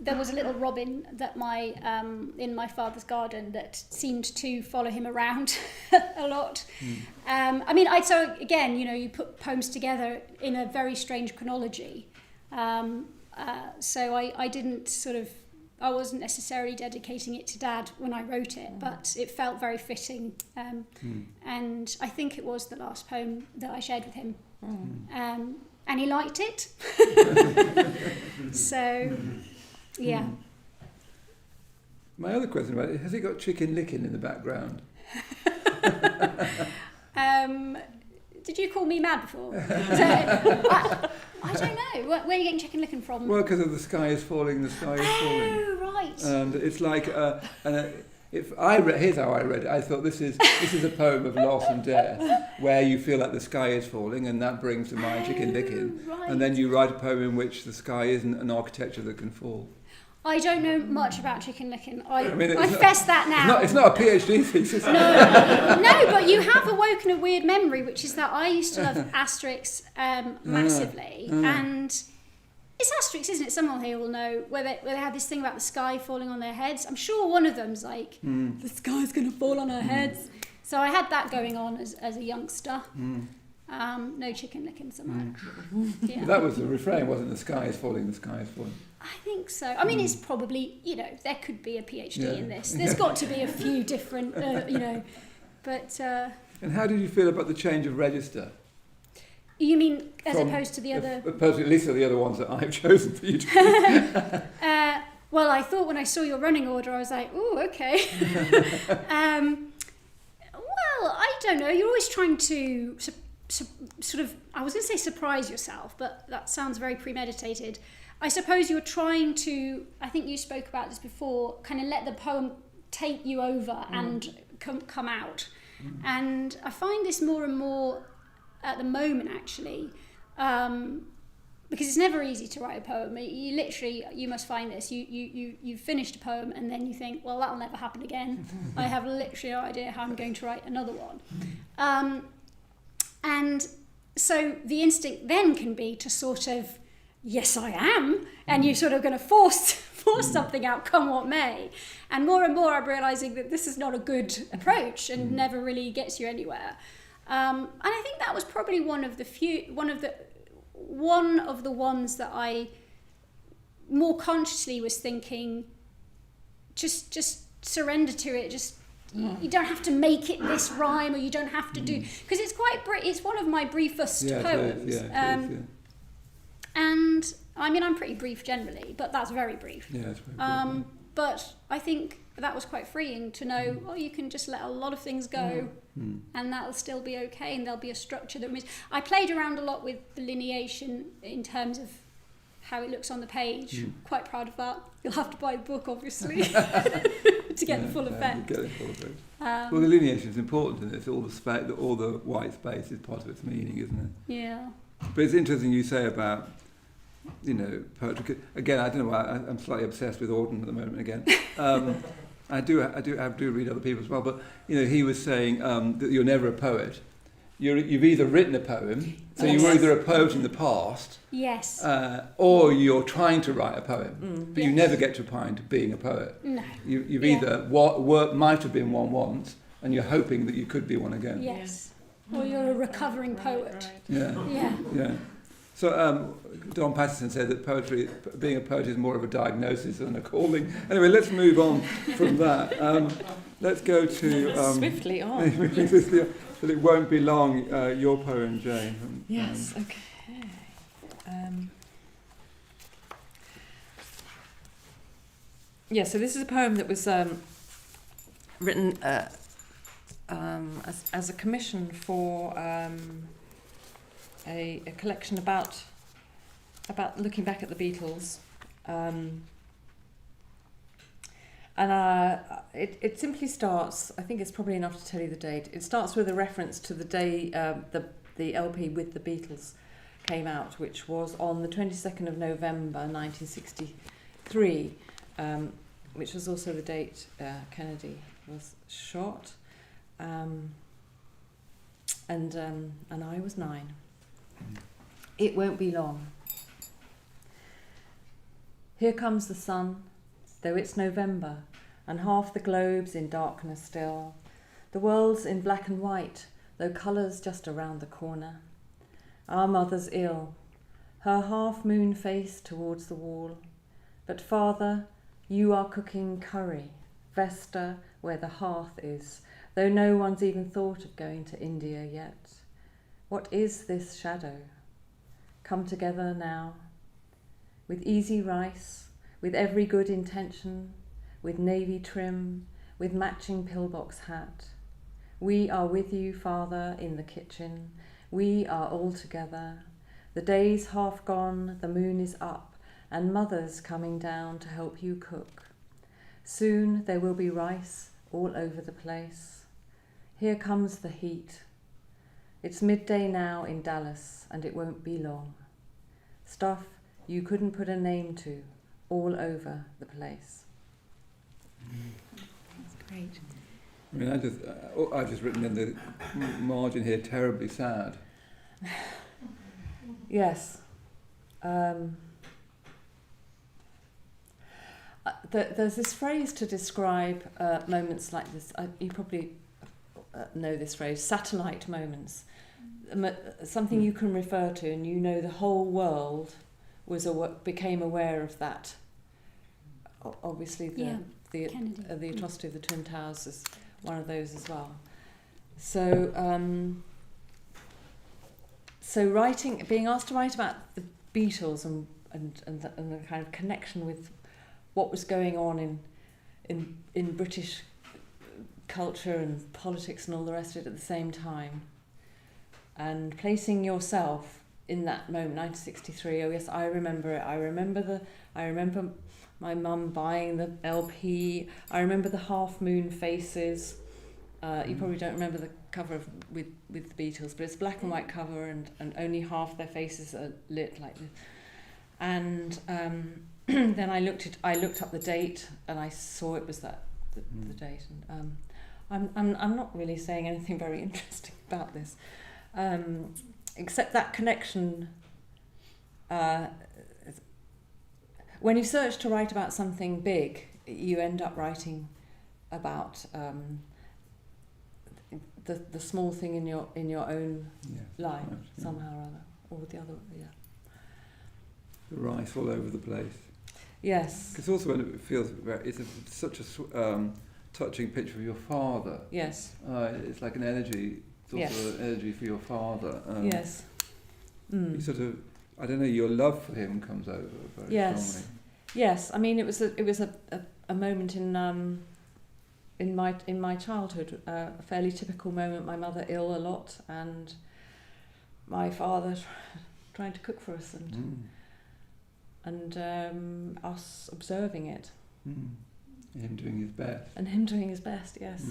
there was a little robin that in my father's garden that seemed to follow him around a lot. I mean, so again, you put poems together in a very strange chronology. So I didn't I wasn't necessarily dedicating it to Dad when I wrote it, but it felt very fitting. And I think it was the last poem that I shared with him. And he liked it. So, yeah. My other question about it, has it got chicken licking in the background? Did you call me mad before? I don't know. Where are you getting chicken licking from? Well, because of the sky is falling, the sky is falling. Oh, right. And it's like, here's how I read it. I thought this is a poem of loss and death, where you feel like the sky is falling, and that brings to mind chicken licking. Right. And then you write a poem in which the sky isn't an architecture that can fall. I don't know much about chicken licking. I mean, fess that now. It's not a PhD thesis. No, but you have awoken a weird memory, which is that I used to love Asterix massively, and it's Asterix, isn't it? Someone here will know where they have this thing about the sky falling on their heads. I'm sure one of them's like, the sky's going to fall on our heads. So I had that going on as a youngster. No chicken licking so much. Yeah. That was the refrain, wasn't it? The sky is falling, the sky is falling. I think so. I mean, it's probably, there could be a PhD in this. There's got to be a few different, but... And how did you feel about the change of register? You mean as From- opposed to the other? At least the other ones that I've chosen for you to Well, I thought when I saw your running order, I was like, "Ooh, okay." Well, I don't know. You're always trying to sort of, I was going to say surprise yourself, but that sounds very premeditated. I suppose you're trying to, I think you spoke about this before, kind of let the poem take you over and come out. And I find this more and more at the moment, actually, because it's never easy to write a poem. You literally, you must find this. You've finished a poem and then you think, well, that'll never happen again. I have literally no idea how I'm going to write another one. And so the instinct then can be to sort of, yes, I am, and you're sort of going to force something out, come what may. And more I'm realising that this is not a good approach and never really gets you anywhere. And I think that was probably one of the ones that I more consciously was thinking, just surrender to it, just you don't have to make it this rhyme, or you don't have to do, because it's it's one of my briefest poems. It is. And I mean, I'm pretty brief generally, but that's very brief. Yeah, it's very brief. But I think that was quite freeing to know, you can just let a lot of things go and that'll still be okay, and there'll be a structure that means. I played around a lot with delineation in terms of how it looks on the page. Quite proud of that. You'll have to buy the book, obviously, to get the full effect. Get the full effect. Well, the delineation is important, and it's all the white space is part of its meaning, isn't it? Yeah. But it's interesting you say about, poetry. Again, I don't know why I'm slightly obsessed with Auden at the moment again. I do read other people as well, but he was saying that you're never a poet. You've either written a poem, so you were either a poet in the past, yes, or you're trying to write a poem, but you never get to a point of being a poet. No. You've either might have been one once, and you're hoping that you could be one again. Yes. Or you're a recovering poet. Right. Yeah. So Don Patterson said that being a poet is more of a diagnosis than a calling. Anyway, let's move on from that. Let's go to... swiftly on. But it won't be long, your poem, Jane. Yes, okay. So this is a poem that was written as a commission for a collection about looking back at the Beatles. And it simply starts, I think it's probably enough to tell you the date, it starts with a reference to the day the LP with the Beatles came out, which was on the 22nd of November 1963, which was also the date Kennedy was shot. And I was 9. It won't be long. Here comes the sun, though it's November, and half the globe's in darkness still. The world's in black and white, though colours just around the corner. Our mother's ill, her half-moon face towards the wall. But father, you are cooking curry, Vesta, where the hearth is, though no one's even thought of going to India yet. What is this shadow? Come together now, with easy rice, with every good intention, with navy trim, with matching pillbox hat. We are with you, father, in the kitchen. We are all together. The day's half gone, the moon is up, and mother's coming down to help you cook. Soon there will be rice all over the place. Here comes the heat. It's midday now in Dallas, and it won't be long. Stuff you couldn't put a name to, all over the place. That's great. I mean, I've just written in the margin here, terribly sad. Yes. There's this phrase to describe moments like this. You probably know this phrase, satellite moments. Something you can refer to, and the whole world became aware of that. Obviously, the atrocity of the Twin Towers is one of those as well. So So being asked to write about the Beatles and the kind of connection with what was going on in British culture and politics and all the rest of it at the same time, and placing yourself in that moment, 1963. Oh yes, I remember it. I remember my mum buying the LP. I remember the Half Moon Faces. You probably don't remember the cover with the Beatles, but it's a black and white cover, and only half their faces are lit like this. And then I looked up the date, and I saw it was the date. And I'm not really saying anything very interesting about this, except that connection. When you search to write about something big, you end up writing about the small thing in your own life, right, somehow or other, or the other. The rice all over the place. Yes. Because also when it feels such a touching picture of your father. Yes. It's like an energy. It's also an energy for your father. Yes. You sort of, I don't know, your love for him comes over very strongly. Yes. I mean, it was a moment in my childhood, a fairly typical moment. My mother ill a lot, and my father trying to cook for us, and us observing it. Him doing his best. And him doing his best, yes.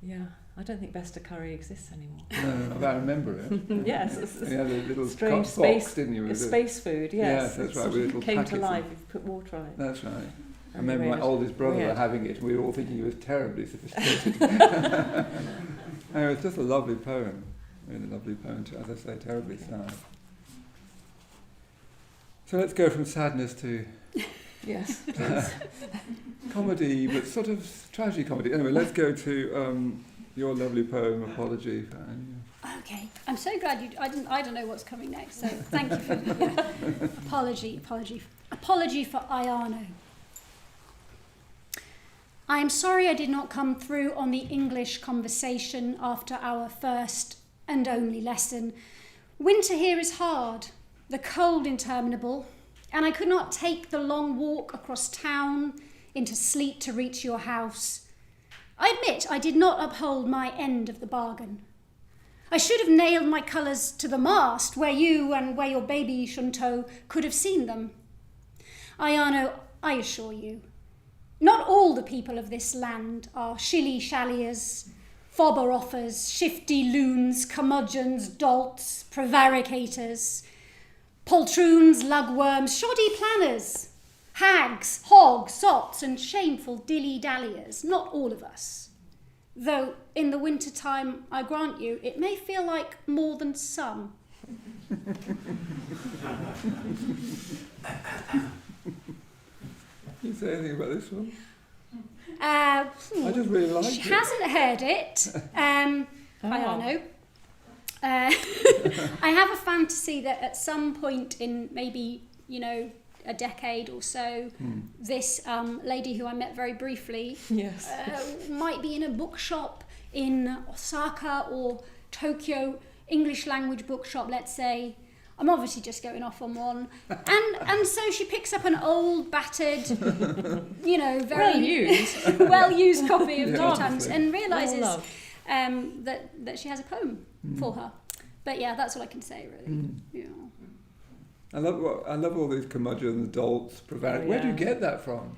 Yeah, I don't think Bester curry exists anymore. No, I remember it. Yes, you had a little strange box, didn't you? Space food, yes. Yes, that's right. With little came to life and... if you put water on it. That's right. I remember my oldest brother having it, and we were all thinking he was terribly sophisticated. And it was just a lovely poem. Really lovely poem, as I say, terribly sad. So let's go from sadness to yes, comedy, but sort of tragedy comedy. Anyway, let's go to your lovely poem, Apology. Okay, I'm so glad I don't know what's coming next, so thank you for Apology for Iano. I am sorry I did not come through on the English conversation after our first and only lesson. Winter here is hard, the cold interminable, and I could not take the long walk across town into sleet to reach your house. I admit I did not uphold my end of the bargain. I should have nailed my colours to the mast where you and where your baby Shunto could have seen them. Iano, I assure you, not all the people of this land are shilly-shalliers, fobber-offers, shifty loons, curmudgeons, dolts, prevaricators, poltroons, lugworms, shoddy planners, hags, hogs, sots, and shameful dilly-dalliers. Not all of us. Though in the winter time, I grant you, it may feel like more than some. Can you say anything about this one? I just really like it. She hasn't heard it. I don't know. I have a fantasy that at some point in maybe, a decade or so, this lady who I met very briefly might be in a bookshop in Osaka or Tokyo, English language bookshop, let's say. I'm obviously just going off on one. And so she picks up an old, battered, very well-used copy of Toutoungi and realises that she has a poem for her. But yeah, that's all I can say, really. Yeah. I love all these curmudgeons, dolts, prevaricators. Where do you get that from?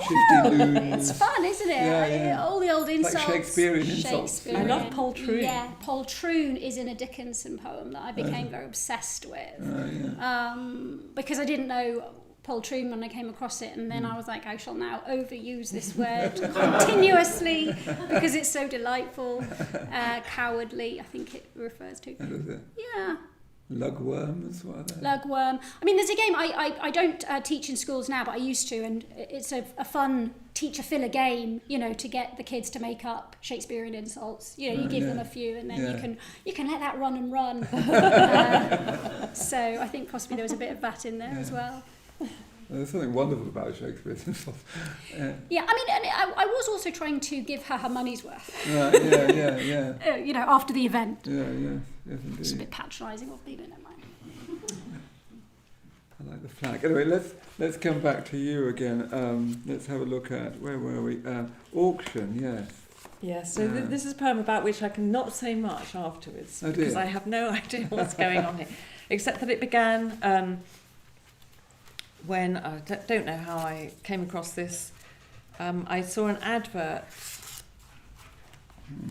Shifty loons. It's fun, isn't it? Yeah. All the old insults. Like Shakespearean insults. I love poltroon. Yeah, poltroon is in a Dickinson poem that I became very obsessed with. Because I didn't know poltroon when I came across it, and then I was like, I shall now overuse this word continuously because it's so delightful. Cowardly, I think it refers to. Yeah. Lugworms, what are they? Lugworm. I mean, there's a game, I don't teach in schools now, but I used to, and it's a fun teacher-filler game, to get the kids to make up Shakespearean insults. You give them a few, and then you can let that run and run. So I think possibly there was a bit of that in there as well. There's something wonderful about Shakespeare. Yeah, I mean, and I was also trying to give her money's worth. Yeah. You know, after the event. Yeah, yes, indeed. It's a bit patronising of me, but never mind. I like the flag. Anyway, let's come back to you again. Let's have a look at, where were we? Auction, yes. Yeah, so this is a poem about which I cannot say much afterwards, because I have no idea what's going on here, except that it began when, I don't know how I came across this, I saw an advert,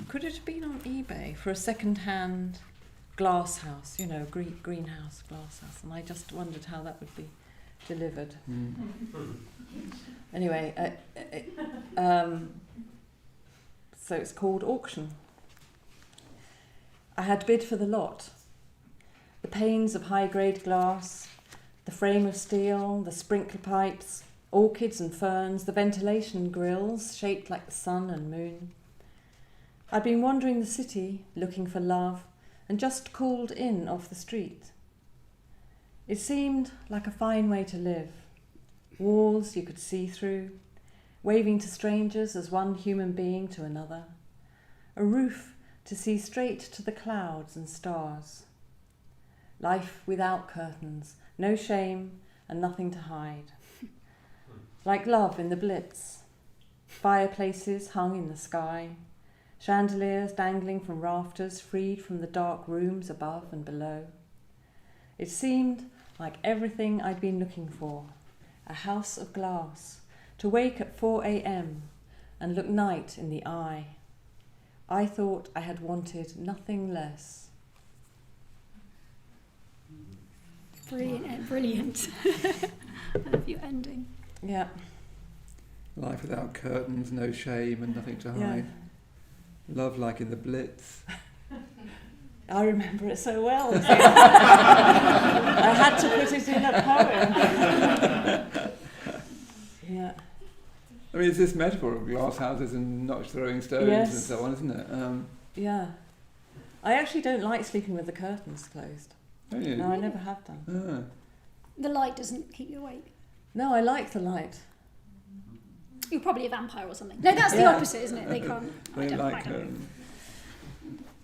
could it have been on eBay, for a second-hand glass house, you know, greenhouse glass house, and I just wondered how that would be delivered. Anyway, so it's called Auction. I had bid for the lot. The panes of high-grade glass, the frame of steel, the sprinkler pipes, orchids and ferns, the ventilation grills shaped like the sun and moon. I'd been wandering the city, looking for love, and just called in off the street. It seemed like a fine way to live. Walls you could see through, waving to strangers as one human being to another. A roof to see straight to the clouds and stars. Life without curtains, no shame and nothing to hide. Like love in the Blitz. Fireplaces hung in the sky. Chandeliers dangling from rafters freed from the dark rooms above and below. It seemed like everything I'd been looking for. A house of glass, to wake at 4 a.m. and look night in the eye. I thought I had wanted nothing less. Brilliant. I love your ending. Yeah. Life without curtains, no shame and nothing to hide. Yeah. Love like in the Blitz. I remember it so well. I had to put it in a poem. Yeah. I mean, it's this metaphor of glass houses and not throwing stones Yes. and so on, isn't it? Yeah. I actually don't like sleeping with the curtains closed. Don't you? No, I never have done. The light doesn't keep you awake. No, I like the light. You're probably a vampire or something. No, that's the opposite, isn't it? They can't. I They don't like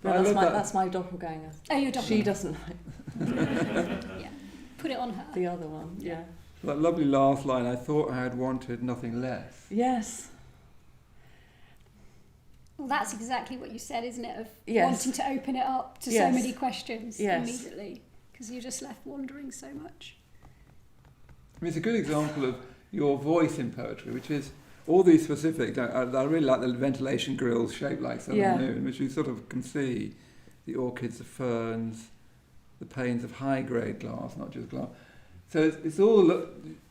No, that's my doppelganger. Oh, your doppelganger. She doesn't like Yeah. Put it on her. the other one. Yeah. that lovely last line, I thought I had wanted nothing less. Yes. Well, that's exactly what you said, isn't it? Of Yes. wanting to open it up to so Yes. many questions Yes. immediately, because you're just left wondering so much. I mean, it's a good example of your voice in poetry, which is all these specifics. I really like the ventilation grills shaped like sun and moon, which you sort of can see. The orchids, the ferns, the panes of high-grade glass, not just glass. So it's all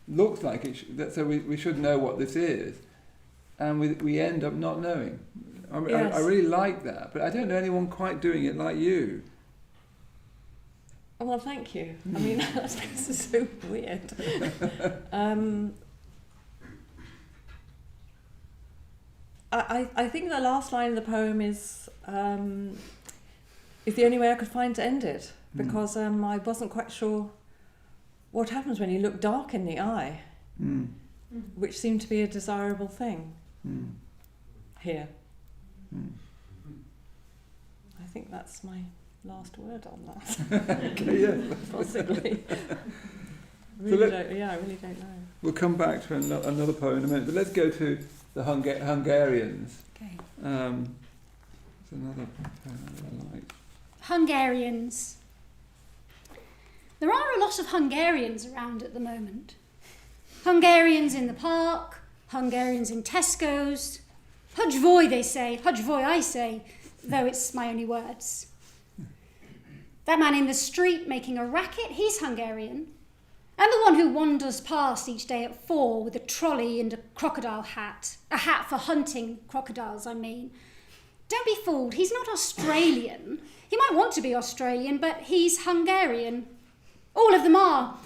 looks like it. So we should know what this is, and we end up not knowing. I really like that, but I don't know anyone quite doing it like you. Well, thank you. I mean, this is so weird. I think the last line of the poem is the only way I could find to end it, because I wasn't quite sure what happens when you look dark in the eye, which seemed to be a desirable thing here. I think that's my last word on that. Okay, yeah. Possibly. I really don't know. We'll come back to another poem in a minute, but let's go to the Hungarians. Okay. It's another poem I like. Hungarians. There are a lot of Hungarians around at the moment. Hungarians in the park, Hungarians in Tesco's. Hudgvoy, they say. Hudgvoy, I say, though it's my only words. That man in the street making a racket, he's Hungarian. And the one who wanders past each day at 4 with a trolley and a crocodile hat. A hat for hunting crocodiles, I mean. Don't be fooled, he's not Australian. He might want to be Australian, but he's Hungarian. All of them are.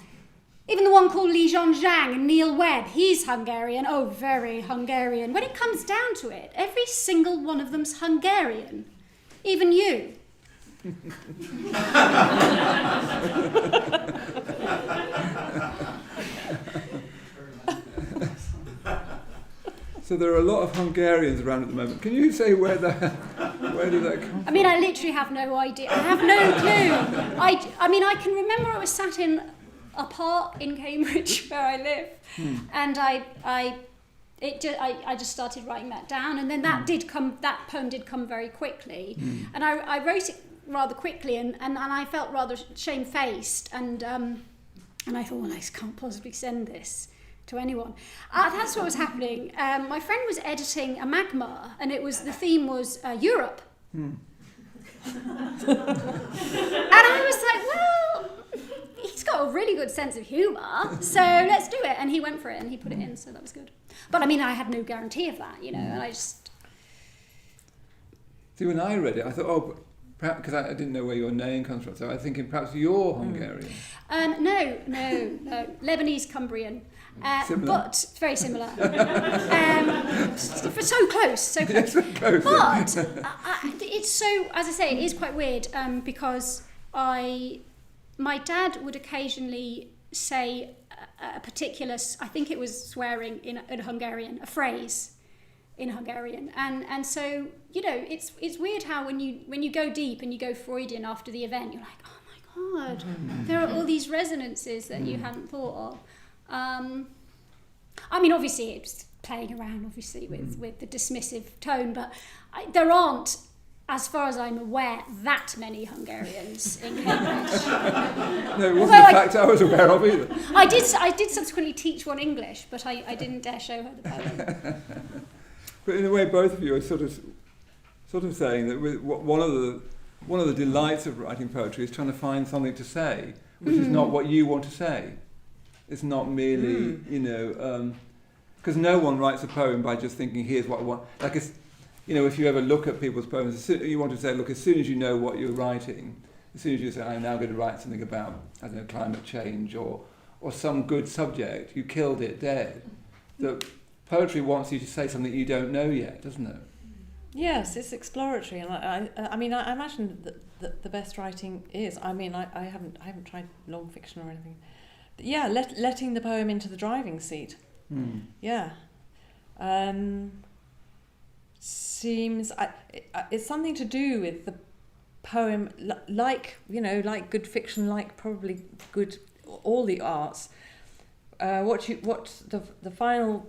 Even the one called Li Zhang and Neil Webb, he's Hungarian. Oh, very Hungarian. When it comes down to it, every single one of them's Hungarian. Even you. So there are a lot of Hungarians around at the moment. Can you say where did that come from? I mean, I literally have no idea. I have no clue. I mean, I can remember I was sat in a park in Cambridge where I live, and I just started writing that down, and then that poem did come very quickly, and I wrote it rather quickly, and I felt rather shamefaced, and I thought, well, I can't possibly send this to anyone. That's what was happening. My friend was editing a magma, and the theme was Europe. And I was like, well, he's got a really good sense of humour, so let's do it. And he went for it, and he put it in, so that was good. But I mean, I had no guarantee of that, and I just... See, when I read it, I thought, oh, perhaps, because I didn't know where your name comes from, so I was thinking perhaps you're Hungarian. No. Lebanese Cumbrian. But very similar. So close. Yes, so close. But it's so, as I say, it is quite weird because my dad would occasionally say a particular, I think it was swearing in Hungarian, a phrase in Hungarian, and so it's weird how when you go deep and you go Freudian after the event, you're like, oh my God, there are all these resonances that you hadn't thought of. I mean, obviously it's playing around, obviously, with the dismissive tone, but there aren't, as far as I'm aware, that many Hungarians in Cambridge. No, it wasn't a fact I was aware of either. I did subsequently teach one English, but I didn't dare show her the poem. But in a way, both of you are sort of saying that one of the delights of writing poetry is trying to find something to say, which is not what you want to say. It's not merely, because no one writes a poem by just thinking, here's what I want. Like, if you ever look at people's poems, you want to say, look, as soon as you know what you're writing, as soon as you say, I'm now going to write something about, I don't know, climate change or some good subject, you killed it dead. That poetry wants you to say something you don't know yet, doesn't it? Yes, it's exploratory, and I imagine that the best writing is. I mean, I haven't tried long fiction or anything. But yeah, letting the poem into the driving seat. Yeah, seems it's something to do with the poem, like good fiction, like probably good all the arts. What the final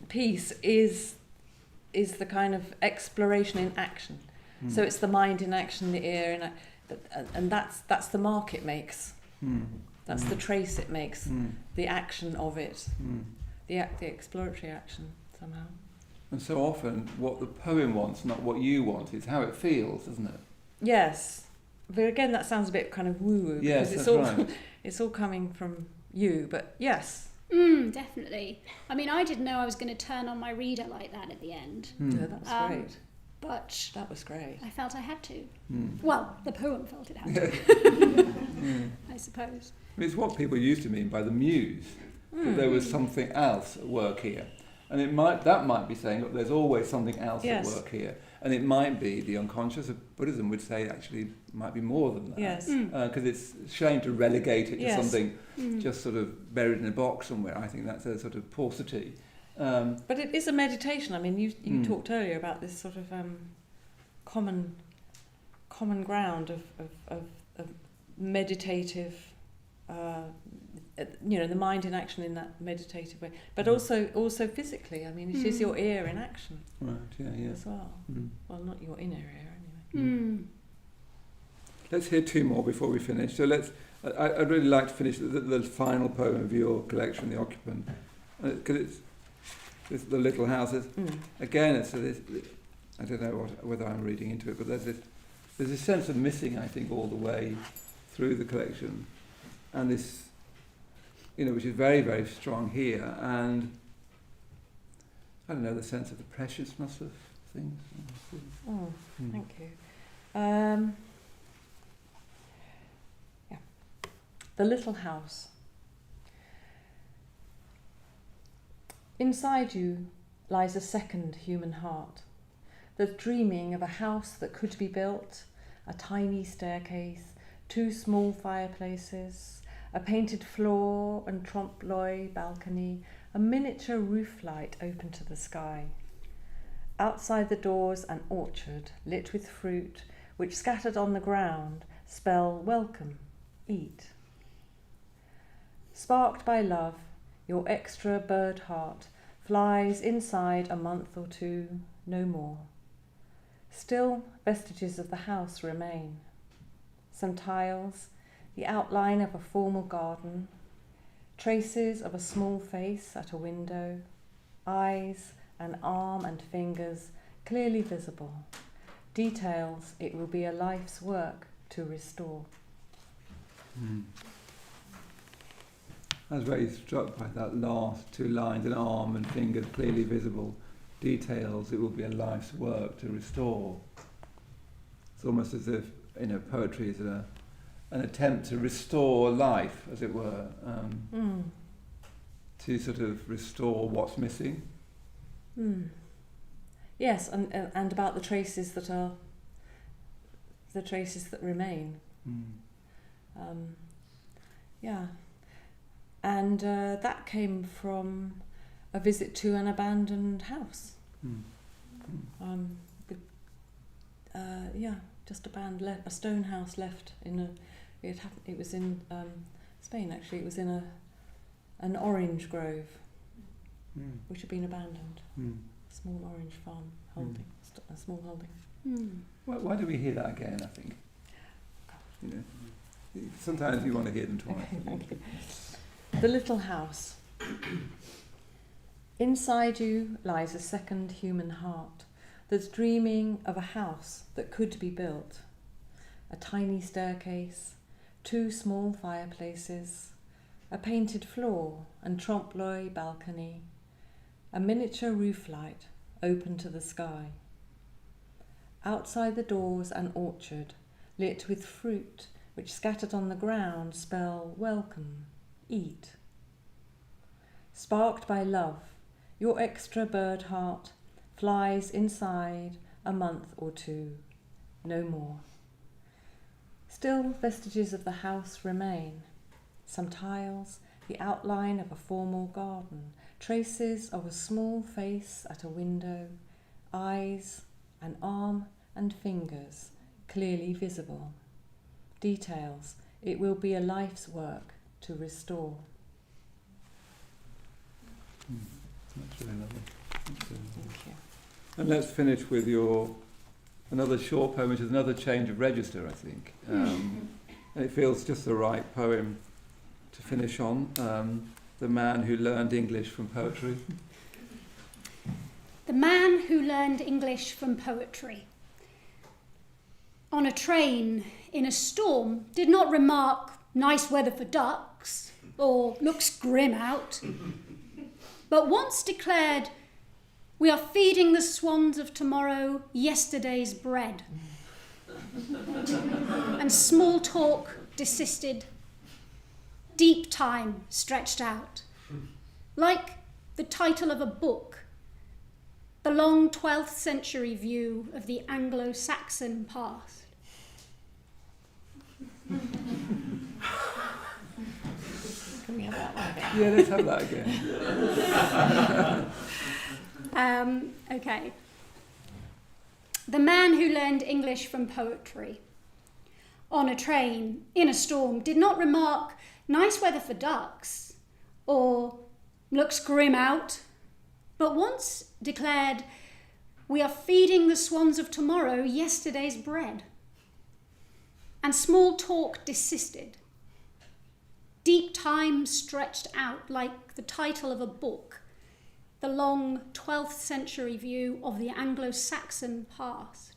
piece is the kind of exploration in action. So it's the mind in action, the ear, and that's the mark it makes. That's the trace it makes, the action of it, the exploratory action somehow. And so often, what the poem wants, not what you want, is how it feels, isn't it? Yes, but again, that sounds a bit kind of woo-woo. Yes, because right. It's all coming from you, but yes. Definitely. I mean, I didn't know I was going to turn on my reader like that at the end. Yeah, that was great. But that was great. I felt I had to. Well, the poem felt it had to. I suppose. I mean, it's what people used to mean by the muse, that there was something else at work here. And that might be saying, look, there's always something else at work here. And it might be the unconscious of Buddhism would say actually might be more than that. Yes. Because it's a shame to relegate it to something just sort of buried in a box somewhere. I think that's a sort of paucity. But it is a meditation. I mean, you talked earlier about this sort of common ground of meditative, the mind in action in that meditative way, but also physically. I mean, it is your ear in action, right? Yeah, as well. Well, not your inner ear anyway. Let's hear two more before we finish. So I'd really like to finish the final poem of your collection, The Occupant, because it's the little houses. Again, it's I don't know whether I'm reading into it, but there's this sense of missing, I think, all the way through the collection, and this, which is very, very strong here, and I don't know, the sense of the preciousness of things. Oh, thank you. Yeah. The little house. Inside you lies a second human heart, that's dreaming of a house that could be built, a tiny staircase, 2 small fireplaces, a painted floor and trompe-l'oeil balcony, a miniature roof light open to the sky. Outside the doors an orchard lit with fruit, which scattered on the ground spell welcome, eat. Sparked by love, your extra bird heart flies inside a month or two, no more. Still vestiges of the house remain. Some tiles, the outline of a formal garden, traces of a small face at a window, eyes, an arm and fingers clearly visible. Details it will be a life's work to restore. I was very struck by that last two lines, an arm and fingers clearly visible. Details it will be a life's work to restore. It's almost as if, poetry is an attempt to restore life, as it were, to sort of restore what's missing. Yes, and about the traces that remain. Yeah, and that came from a visit to an abandoned house. Just a stone house left in it was in Spain actually. It was in an orange grove, which had been abandoned. A small orange farm holding, a small holding. Why do we hear that again? I think sometimes you want to hear them twice. The little house. Inside you lies a second human heart that's dreaming of a house that could be built. A tiny staircase, 2 small fireplaces, a painted floor and trompe-l'oeil balcony, a miniature roof light open to the sky. Outside the doors an orchard lit with fruit which scattered on the ground spell welcome, eat. Sparked by love, your extra bird heart flies inside a month or two, no more. Still vestiges of the house remain. Some tiles, the outline of a formal garden, traces of a small face at a window, eyes, an arm and fingers clearly visible. Details it will be a life's work to restore. That's really lovely. Thank you. And let's finish with another short poem, which is another change of register, I think. And it feels just the right poem to finish on. The Man Who Learned English from Poetry. The man who learned English from poetry. On a train in a storm did not remark nice weather for ducks or looks grim out, but once declared we are feeding the swans of tomorrow yesterday's bread. And small talk desisted, deep time stretched out, like the title of a book, the long 12th century view of the Anglo-Saxon past. Can we have that one again? Yeah, let's have that again. Okay. The man who learned English from poetry. On a train, in a storm, did not remark nice weather for ducks or looks grim out, but once declared we are feeding the swans of tomorrow yesterday's bread. And small talk desisted. Deep time stretched out like the title of a book, the long 12th century view of the Anglo-Saxon past.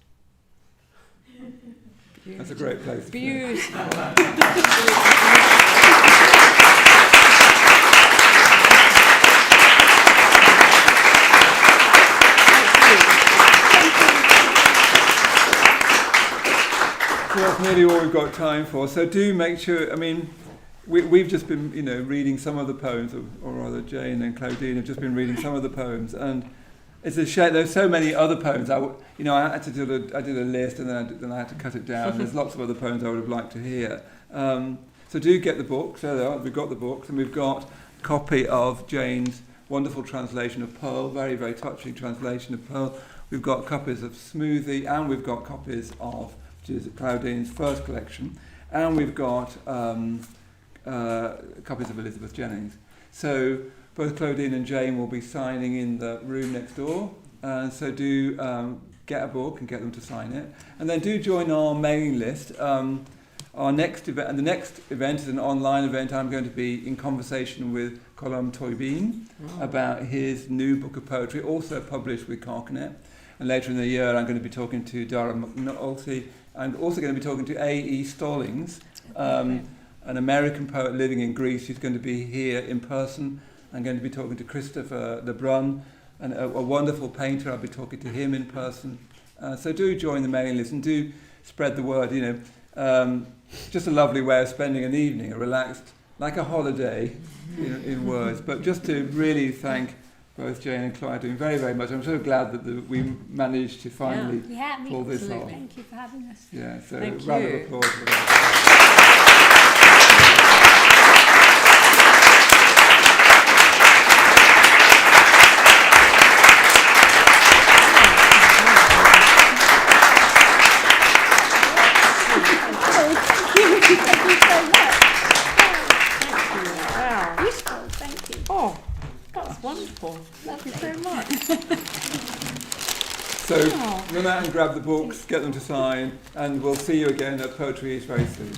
That's a great place to finish. Beautiful. So that's nearly all we've got time for. So do make sure, we've just been, reading some of the poems, or rather Jane and Claudine have just been reading some of the poems, and it's a shame. There's so many other poems. I had to do I did a list, and then I had to cut it down. There's lots of other poems I would have liked to hear. So do get the books. There they are. We've got the books, and we've got a copy of Jane's wonderful translation of Pearl, very, very touching translation of Pearl. We've got copies of Smoothie, and we've got copies of, which is Claudine's first collection, and we've got copies of Elizabeth Jennings. So both Claudine and Jane will be signing in the room next door, so do get a book and get them to sign it. And then do join our mailing list. Our next event, and the next event is an online event. I'm going to be in conversation with Colm Toibin about his new book of poetry, also published with Carcanet. And later in the year, I'm going to be talking to Dara McNulty. I'm also going to be talking to A.E. Stallings, an American poet living in Greece who's going to be here in person. I'm going to be talking to Christopher Lebrun, and a wonderful painter. I'll be talking to him in person. So do join the mailing list and do spread the word. Just a lovely way of spending an evening, a relaxed, like a holiday, in words. But just to really thank both Jane and Claudine very, very much. I'm so glad that we managed to finally pull this off. Thank you for having us. Yeah, so Thank round of you. applause for that. Thank you so much. Wow. Useful, thank you. Oh, that's wonderful. Thank you so much. So run out and grab the books, get them to sign, and we'll see you again at PoetryEast very soon.